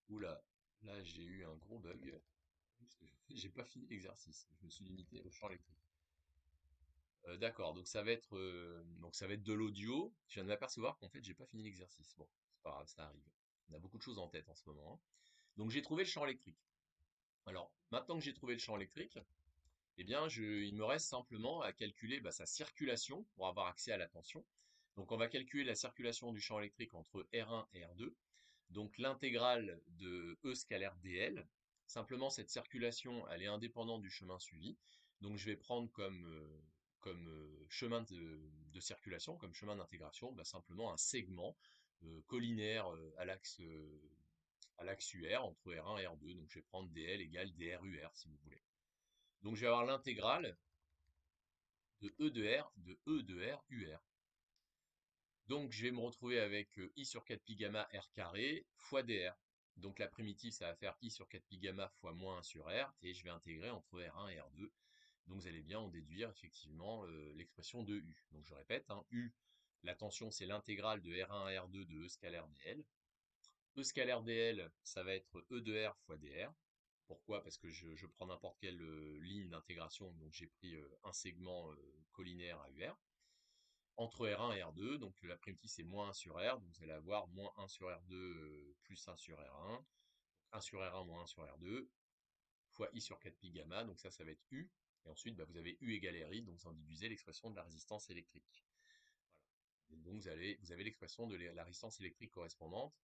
Oula, Là, j'ai eu un gros bug. Parce que j'ai pas fini l'exercice. Je me suis limité au champ électrique. D'accord, donc ça va être de l'audio. Je viens de m'apercevoir qu'en fait, j'ai pas fini l'exercice. Bon, c'est pas grave, ça arrive. On a beaucoup de choses en tête en ce moment, hein. Donc j'ai trouvé le champ électrique. Alors, maintenant que j'ai trouvé le champ électrique, eh bien, il me reste simplement à calculer sa circulation pour avoir accès à la tension. Donc, on va calculer la circulation du champ électrique entre R1 et R2. Donc, l'intégrale de E scalaire dl. Simplement, cette circulation, elle est indépendante du chemin suivi. Donc, je vais prendre comme chemin de circulation, comme chemin d'intégration, simplement un segment collinaire à l'axe UR entre R1 et R2. Donc, je vais prendre dl égale dr/UR si vous voulez. Donc, je vais avoir l'intégrale de E de R de E de R UR. Donc, je vais me retrouver avec I sur 4 pi gamma R carré fois dr. Donc, la primitive, ça va faire I sur 4 pi gamma fois moins 1 sur R, et je vais intégrer entre R1 et R2. Donc, vous allez bien en déduire effectivement l'expression de U. Donc, je répète, hein, U, la tension, c'est l'intégrale de R1 à R2 de E scalaire dl. E scalaire dl, ça va être E de R fois dr. Pourquoi? Parce que je prends n'importe quelle ligne d'intégration, donc j'ai pris un segment collinaire à UR, entre R1 et R2, donc la primitive c'est moins 1 sur R, donc vous allez avoir moins 1 sur R2 plus 1 sur R1, 1 sur R1 moins 1 sur R2, fois I sur 4 pi gamma, donc ça va être U, et ensuite vous avez U égale RI, donc vous en déduisez l'expression de la résistance électrique. Voilà. Et donc vous avez l'expression de la résistance électrique correspondante.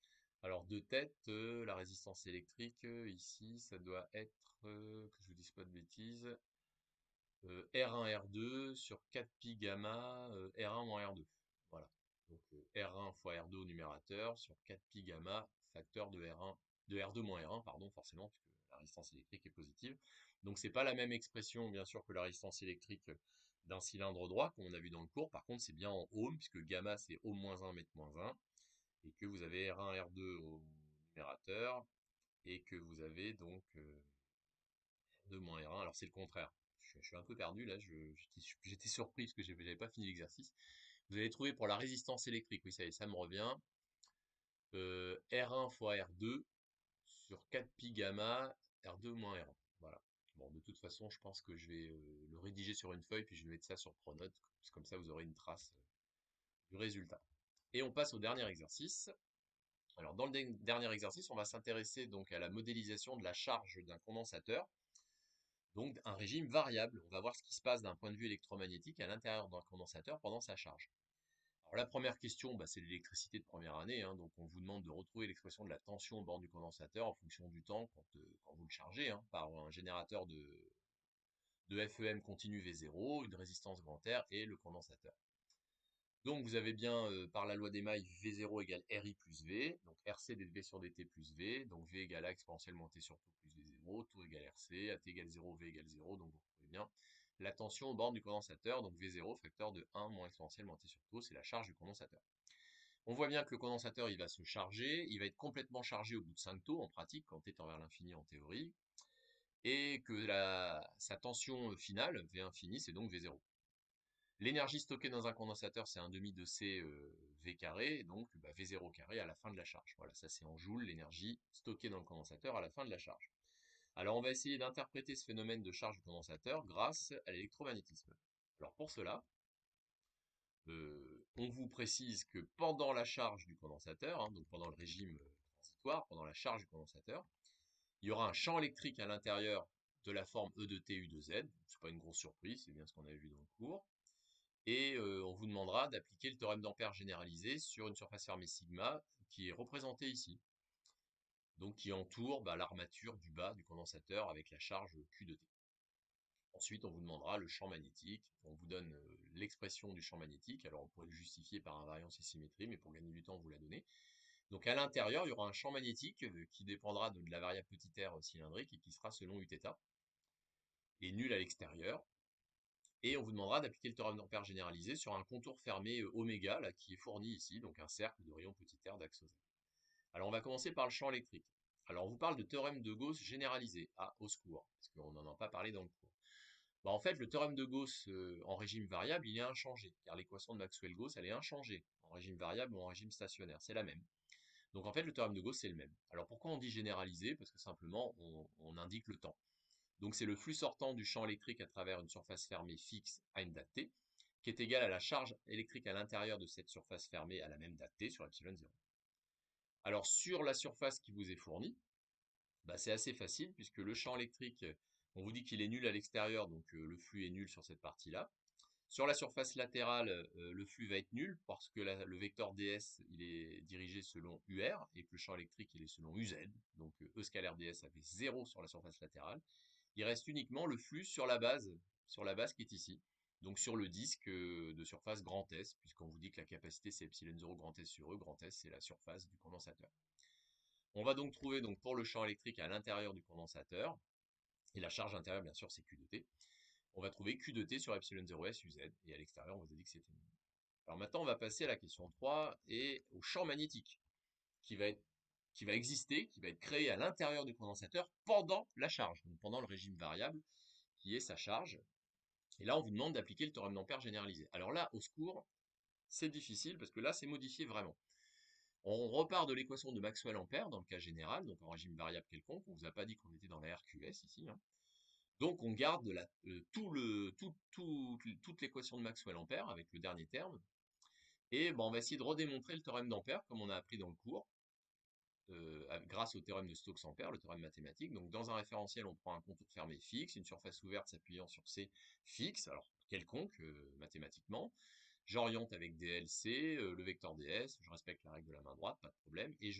Alors de tête, la résistance électrique, ici, ça doit être, que je vous dise pas de bêtises, R1, R2 sur 4 pi gamma, R1 moins R2. Voilà. Donc R1 fois R2 au numérateur sur 4 pi gamma, facteur de R1, de R2 moins R1, pardon, forcément, puisque la résistance électrique est positive. Donc c'est pas la même expression, bien sûr, que la résistance électrique d'un cylindre droit, comme on a vu dans le cours. Par contre, c'est bien en ohm, puisque gamma c'est ohm moins 1 mètre moins 1, et que vous avez R1, R2 au numérateur, et que vous avez donc R2 moins R1. Alors c'est le contraire. Je suis un peu perdu là, j'étais surpris parce que j'avais pas fini l'exercice. Vous allez trouver pour la résistance électrique, oui ça me revient, R1 fois R2 sur 4 pi gamma R2 moins R1. Voilà. Bon, de toute façon, je pense que je vais le rédiger sur une feuille, puis je vais mettre ça sur Pronote, comme ça vous aurez une trace du résultat. Et on passe au dernier exercice. Alors dans le dernier exercice, on va s'intéresser donc à la modélisation de la charge d'un condensateur, donc un régime variable. On va voir ce qui se passe d'un point de vue électromagnétique à l'intérieur d'un condensateur pendant sa charge. Alors la première question, c'est l'électricité de première année, hein, donc on vous demande de retrouver l'expression de la tension au bord du condensateur en fonction du temps quand vous le chargez, hein, par un générateur de FEM continu V0, une résistance grand R et le condensateur. Donc vous avez bien, par la loi des mailles, V0 égale RI plus V, donc RC dV sur dt plus V, donc V égale A exponentielle montée sur taux plus V0, taux égale RC, AT égale 0, V égale 0, donc vous retrouvez bien la tension au bord du condensateur, donc V0, facteur de 1 moins exponentielle montée sur taux, c'est la charge du condensateur. On voit bien que le condensateur, il va se charger, il va être complètement chargé au bout de 5 taux en pratique, quand t tend vers l'infini en théorie, et que sa tension finale, V infini, c'est donc V0. L'énergie stockée dans un condensateur, c'est un demi de C V carré, donc V0 carré à la fin de la charge. Voilà, ça c'est en joules, l'énergie stockée dans le condensateur à la fin de la charge. Alors on va essayer d'interpréter ce phénomène de charge du condensateur grâce à l'électromagnétisme. Alors pour cela, on vous précise que pendant la charge du condensateur, hein, donc pendant le régime transitoire, pendant la charge du condensateur, il y aura un champ électrique à l'intérieur de la forme E de T, U de Z. C'est pas une grosse surprise, c'est bien ce qu'on avait vu dans le cours. Et on vous demandera d'appliquer le théorème d'Ampère généralisé sur une surface fermée sigma qui est représentée ici. Donc qui entoure l'armature du bas du condensateur avec la charge Q de T. Ensuite, on vous demandera le champ magnétique. On vous donne l'expression du champ magnétique. Alors, on pourrait le justifier par invariance et symétrie, mais pour gagner du temps, on vous l'a donné. Donc, à l'intérieur, il y aura un champ magnétique qui dépendra de la variable petit r cylindrique et qui sera selon Uθ, et nul à l'extérieur. Et on vous demandera d'appliquer le théorème d'Ampère généralisé sur un contour fermé oméga, là, qui est fourni ici, donc un cercle de rayon petit r d'axe Z. Alors, on va commencer par le champ électrique. Alors, on vous parle de théorème de Gauss généralisé. Ah, au secours, parce qu'on n'en a pas parlé dans le cours. En fait, le théorème de Gauss en régime variable, il est inchangé, car l'équation de Maxwell-Gauss, elle est inchangée en régime variable ou en régime stationnaire, c'est la même. Donc en fait, le théorème de Gauss, c'est le même. Alors pourquoi on dit généralisé? Parce que simplement, on indique le temps. Donc c'est le flux sortant du champ électrique à travers une surface fermée fixe à une date t, qui est égale à la charge électrique à l'intérieur de cette surface fermée à la même date t sur epsilon 0. Alors sur la surface qui vous est fournie, bah, c'est assez facile puisque le champ électrique, on vous dit qu'il est nul à l'extérieur, donc le flux est nul sur cette partie-là. Sur la surface latérale, le flux va être nul parce que le vecteur ds il est dirigé selon UR et que le champ électrique il est selon UZ. Donc E scalaire ds ça fait 0 sur la surface latérale. Il reste uniquement le flux sur la base qui est ici. Donc sur le disque de surface grand S, puisqu'on vous dit que la capacité c'est epsilon 0 grand S sur E, grand S c'est la surface du condensateur. On va donc trouver donc pour le champ électrique à l'intérieur du condensateur, et la charge intérieure bien sûr c'est Q de T, on va trouver Q de T sur epsilon 0 S UZ, et à l'extérieur on vous a dit que c'était nul. Alors maintenant on va passer à la question 3 et au champ magnétique, qui va exister, qui va être créé à l'intérieur du condensateur pendant la charge, donc pendant le régime variable, qui est sa charge. Et là on vous demande d'appliquer le théorème d'Ampère généralisé. Alors là, au secours, c'est difficile, parce que là c'est modifié vraiment. On repart de l'équation de Maxwell-Ampère dans le cas général, donc en régime variable quelconque. On vous a pas dit qu'on était dans la RQS ici, hein. Donc on garde toute l'équation de Maxwell-Ampère avec le dernier terme. Et on va essayer de redémontrer le théorème d'Ampère comme on a appris dans le cours, grâce au théorème de Stokes-Ampère, le théorème mathématique. Donc dans un référentiel, on prend un contour fermé fixe, une surface ouverte s'appuyant sur C fixe, alors quelconque mathématiquement. J'oriente avec DLC, le vecteur ds, je respecte la règle de la main droite, pas de problème, et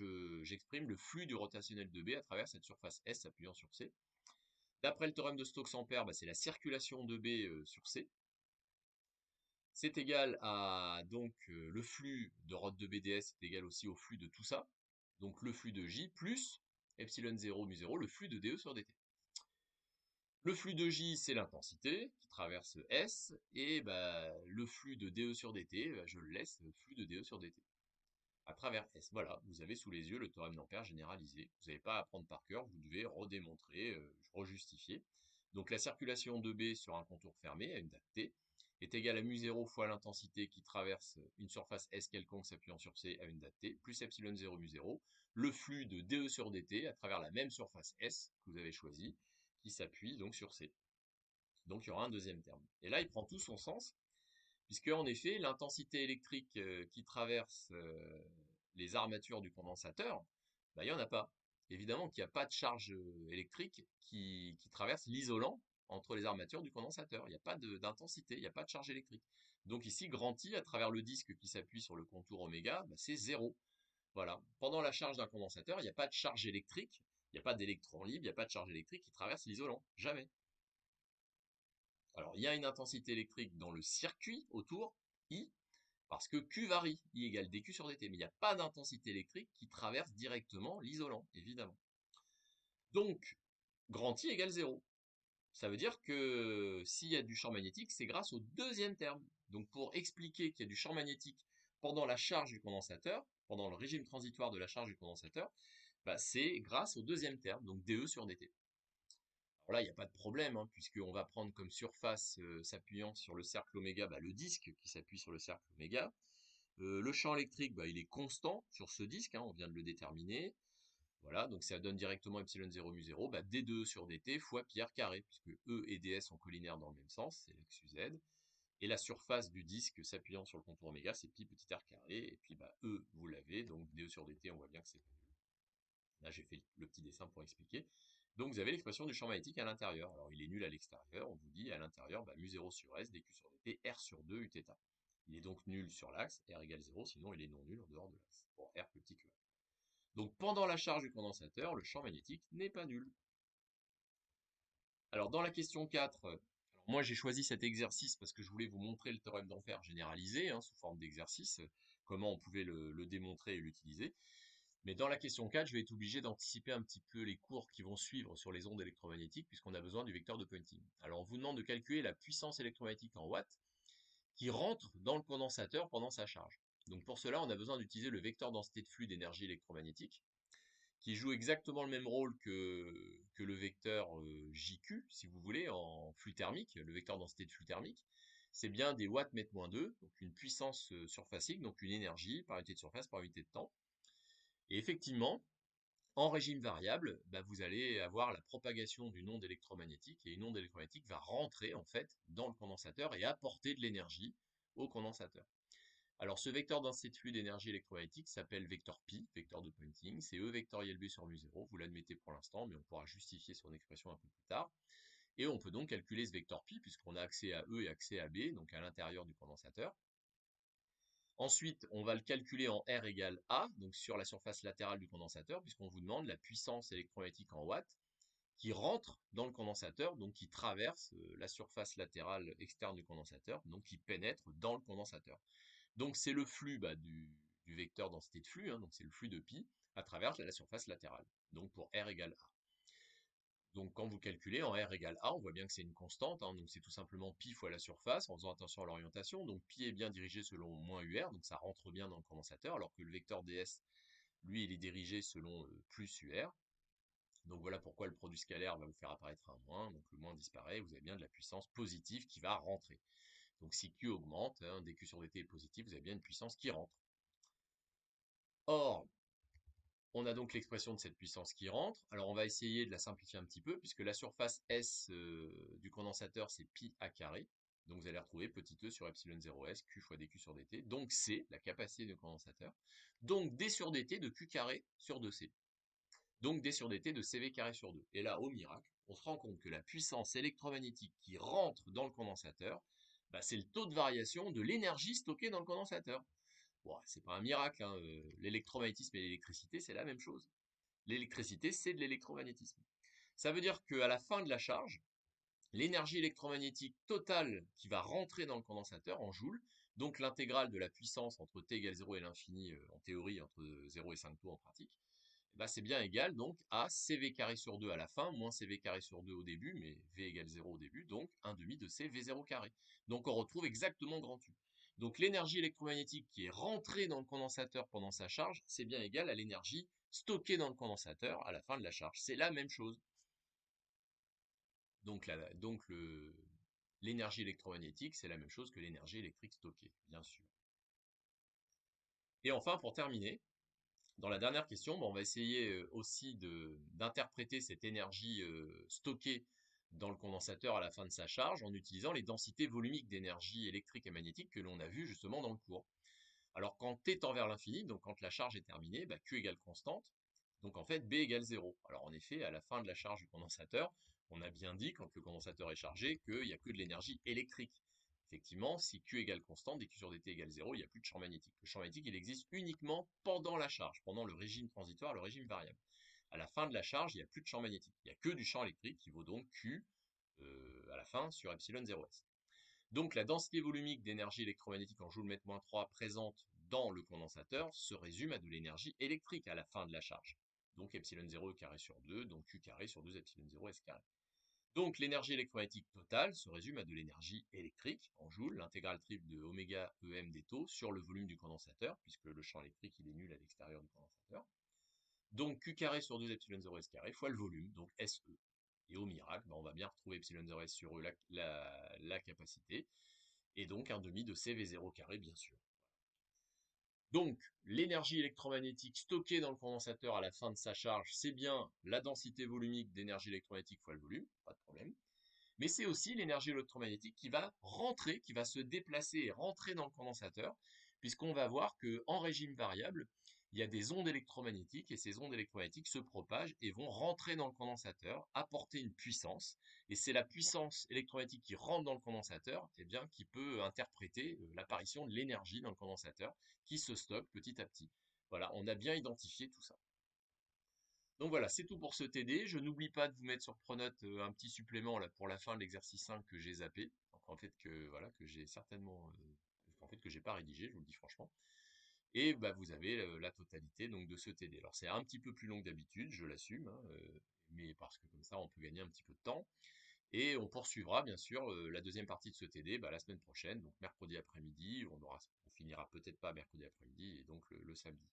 j'exprime le flux du rotationnel de B à travers cette surface S s'appuyant sur C. D'après le théorème de Stokes-Ampère, c'est la circulation de B sur C. C'est égal à donc le flux de rot de BDS est égal aussi au flux de tout ça, donc le flux de J plus epsilon 0 mu 0, le flux de DE sur DT. Le flux de J, c'est l'intensité qui traverse S, et le flux de DE sur DT, je le laisse le flux de DE sur DT à travers S. Voilà, vous avez sous les yeux le théorème d'Ampère généralisé. Vous n'avez pas à apprendre par cœur, vous devez redémontrer, rejustifier. Donc la circulation de B sur un contour fermé à une date T est égale à mu0 fois l'intensité qui traverse une surface S quelconque s'appuyant sur C à une date T, plus epsilon 0 mu0, le flux de DE sur DT à travers la même surface S que vous avez choisie, qui s'appuie donc sur C. Donc il y aura un deuxième terme. Et là, il prend tout son sens, puisque en effet, l'intensité électrique qui traverse les armatures du condensateur, il n'y en a pas. Évidemment qu'il n'y a pas de charge électrique qui traverse l'isolant entre les armatures du condensateur. Il n'y a pas d'intensité, il n'y a pas de charge électrique. Donc ici, grand I, à travers le disque qui s'appuie sur le contour oméga, c'est 0. Voilà. Pendant la charge d'un condensateur, il n'y a pas de charge électrique, il n'y a pas d'électron libre, il n'y a pas de charge électrique qui traverse l'isolant. Jamais. Alors, il y a une intensité électrique dans le circuit autour, I, parce que Q varie, I égale dQ sur dt, mais il n'y a pas d'intensité électrique qui traverse directement l'isolant, évidemment. Donc, grand I égale 0. Ça veut dire que s'il y a du champ magnétique, c'est grâce au deuxième terme. Donc pour expliquer qu'il y a du champ magnétique pendant la charge du condensateur, pendant le régime transitoire de la charge du condensateur, c'est grâce au deuxième terme, donc dE sur dt. Alors là, il n'y a pas de problème, hein, puisqu'on va prendre comme surface s'appuyant sur le cercle oméga, le disque qui s'appuie sur le cercle oméga. Le champ électrique, il est constant sur ce disque, hein, on vient de le déterminer. Voilà, donc ça donne directement epsilon 0 mu 0, d2 sur dt fois pi r carré, puisque E et ds sont collinaires dans le même sens, c'est l'axe UZ. Et la surface du disque s'appuyant sur le contour oméga, c'est pi petit r carré, et puis E, vous l'avez, donc dE sur dt, on voit bien que c'est pas nul. Là, j'ai fait le petit dessin pour expliquer. Donc vous avez l'expression du champ magnétique à l'intérieur. Alors il est nul à l'extérieur, on vous dit à l'intérieur, mu 0 sur S, dQ sur dt, R sur 2, Uθ. Il est donc nul sur l'axe, R égale 0, sinon il est non nul en dehors de l'axe, pour R plus petit que 1. Donc pendant la charge du condensateur, le champ magnétique n'est pas nul. Alors dans la question 4, moi j'ai choisi cet exercice parce que je voulais vous montrer le théorème d'Ampère généralisé, hein, sous forme d'exercice, comment on pouvait le démontrer et l'utiliser. Mais dans la question 4, je vais être obligé d'anticiper un petit peu les cours qui vont suivre sur les ondes électromagnétiques, puisqu'on a besoin du vecteur de Poynting. Alors on vous demande de calculer la puissance électromagnétique en watts qui rentre dans le condensateur pendant sa charge. Donc pour cela, on a besoin d'utiliser le vecteur densité de flux d'énergie électromagnétique, qui joue exactement le même rôle que le vecteur JQ, si vous voulez, en flux thermique, le vecteur densité de flux thermique. C'est bien des watts mètre moins 2, donc une puissance surfacique, donc une énergie par unité de surface par unité de temps. Et effectivement, en régime variable, bah, vous allez avoir la propagation d'une onde électromagnétique et une onde électromagnétique va rentrer en fait dans le condensateur et apporter de l'énergie au condensateur. Alors ce vecteur densité de flux d'énergie électromagnétique s'appelle vecteur pi, vecteur de Poynting, c'est E vectoriel B sur mu0, vous l'admettez pour l'instant, mais on pourra justifier son expression un peu plus tard. Et on peut donc calculer ce vecteur pi puisqu'on a accès à E et accès à B, donc à l'intérieur du condensateur. Ensuite, on va le calculer en R égale A, donc sur la surface latérale du condensateur, puisqu'on vous demande la puissance électromagnétique en watts qui rentre dans le condensateur, donc qui traverse la surface latérale externe du condensateur, donc qui pénètre dans le condensateur. Donc c'est le flux du vecteur densité de flux, hein, donc c'est le flux de pi à travers la surface latérale, donc pour R égale A. Donc quand vous calculez en R égale A, on voit bien que c'est une constante, hein, donc c'est tout simplement pi fois la surface, en faisant attention à l'orientation. Donc pi est bien dirigé selon moins UR, donc ça rentre bien dans le condensateur, alors que le vecteur ds, lui, il est dirigé selon plus UR. Donc voilà pourquoi le produit scalaire va vous faire apparaître un moins, donc le moins disparaît, vous avez bien de la puissance positive qui va rentrer. Donc si Q augmente, hein, dès Q sur dt est positif, vous avez bien une puissance qui rentre. Or, on a donc l'expression de cette puissance qui rentre. Alors on va essayer de la simplifier un petit peu, puisque la surface S du condensateur, c'est pi a carré. Donc vous allez retrouver petit e sur epsilon 0s, Q fois dQ sur dt. Donc C, la capacité du condensateur. Donc D sur dt de Q carré sur 2C. Donc D sur dt de CV carré sur 2. Et là, au miracle, on se rend compte que la puissance électromagnétique qui rentre dans le condensateur, bah, c'est le taux de variation de l'énergie stockée dans le condensateur. Bon, c'est pas un miracle, hein, l'électromagnétisme et l'électricité, c'est la même chose. L'électricité, c'est de l'électromagnétisme. Ça veut dire qu'à la fin de la charge, l'énergie électromagnétique totale qui va rentrer dans le condensateur en joules, donc l'intégrale de la puissance entre t égale 0 et l'infini, en théorie, entre 0 et 5 tours en pratique, bah c'est bien égal donc à CV carré sur 2 à la fin, moins CV carré sur 2 au début, mais V égale 0 au début, donc 1 demi de C V0 carré. Donc on retrouve exactement grand U. Donc l'énergie électromagnétique qui est rentrée dans le condensateur pendant sa charge, c'est bien égal à l'énergie stockée dans le condensateur à la fin de la charge. C'est la même chose. Donc l'énergie électromagnétique, c'est la même chose que l'énergie électrique stockée, bien sûr. Et enfin, pour terminer, dans la dernière question, on va essayer aussi d'interpréter cette énergie stockée dans le condensateur à la fin de sa charge en utilisant les densités volumiques d'énergie électrique et magnétique que l'on a vues justement dans le cours. Alors quand t tend vers l'infini, donc quand la charge est terminée, bah, Q égale constante, donc en fait B égale 0. Alors en effet, à la fin de la charge du condensateur, on a bien dit quand le condensateur est chargé qu'il n'y a que de l'énergie électrique. Effectivement, si Q égale constante, dès Q sur dt égale 0, il n'y a plus de champ magnétique. Le champ magnétique, il existe uniquement pendant la charge, pendant le régime transitoire, le régime variable. À la fin de la charge, il n'y a plus de champ magnétique. Il n'y a que du champ électrique qui vaut donc Q à la fin sur epsilon 0s. Donc la densité volumique d'énergie électromagnétique en joule mètre 3 présente dans le condensateur se résume à de l'énergie électrique à la fin de la charge. Donc epsilon 0 carré sur 2, donc Q carré sur 2 epsilon 0 S carré. Donc l'énergie électromagnétique totale se résume à de l'énergie électrique en joules, l'intégrale triple de oméga EM des taux sur le volume du condensateur, puisque le champ électrique il est nul à l'extérieur du condensateur. Donc Q carré sur 2 epsilon 0 S carré fois le volume, donc SE. Et au miracle, on va bien retrouver epsilon 0 S sur E la capacité, et donc un demi de CV0 carré bien sûr. Donc, l'énergie électromagnétique stockée dans le condensateur à la fin de sa charge, c'est bien la densité volumique d'énergie électromagnétique fois le volume, pas de problème. Mais c'est aussi l'énergie électromagnétique qui va rentrer, qui va se déplacer et rentrer dans le condensateur, puisqu'on va voir qu'en régime variable, il y a des ondes électromagnétiques, et ces ondes électromagnétiques se propagent et vont rentrer dans le condensateur, apporter une puissance, et c'est la puissance électromagnétique qui rentre dans le condensateur, eh bien, qui peut interpréter l'apparition de l'énergie dans le condensateur, qui se stocke petit à petit. Voilà, on a bien identifié tout ça. Donc voilà, c'est tout pour ce TD. Je n'oublie pas de vous mettre sur Pronote un petit supplément là pour la fin de l'exercice 5 que j'ai zappé. Donc en fait que voilà que j'ai certainement en fait que j'ai pas rédigé, je vous le dis franchement. Et bah vous avez la totalité donc de ce TD. Alors c'est un petit peu plus long que d'habitude, je l'assume, hein, mais parce que comme ça on peut gagner un petit peu de temps. Et on poursuivra bien sûr la deuxième partie de ce TD la semaine prochaine, donc mercredi après-midi. On finira peut-être pas mercredi après-midi et donc le samedi.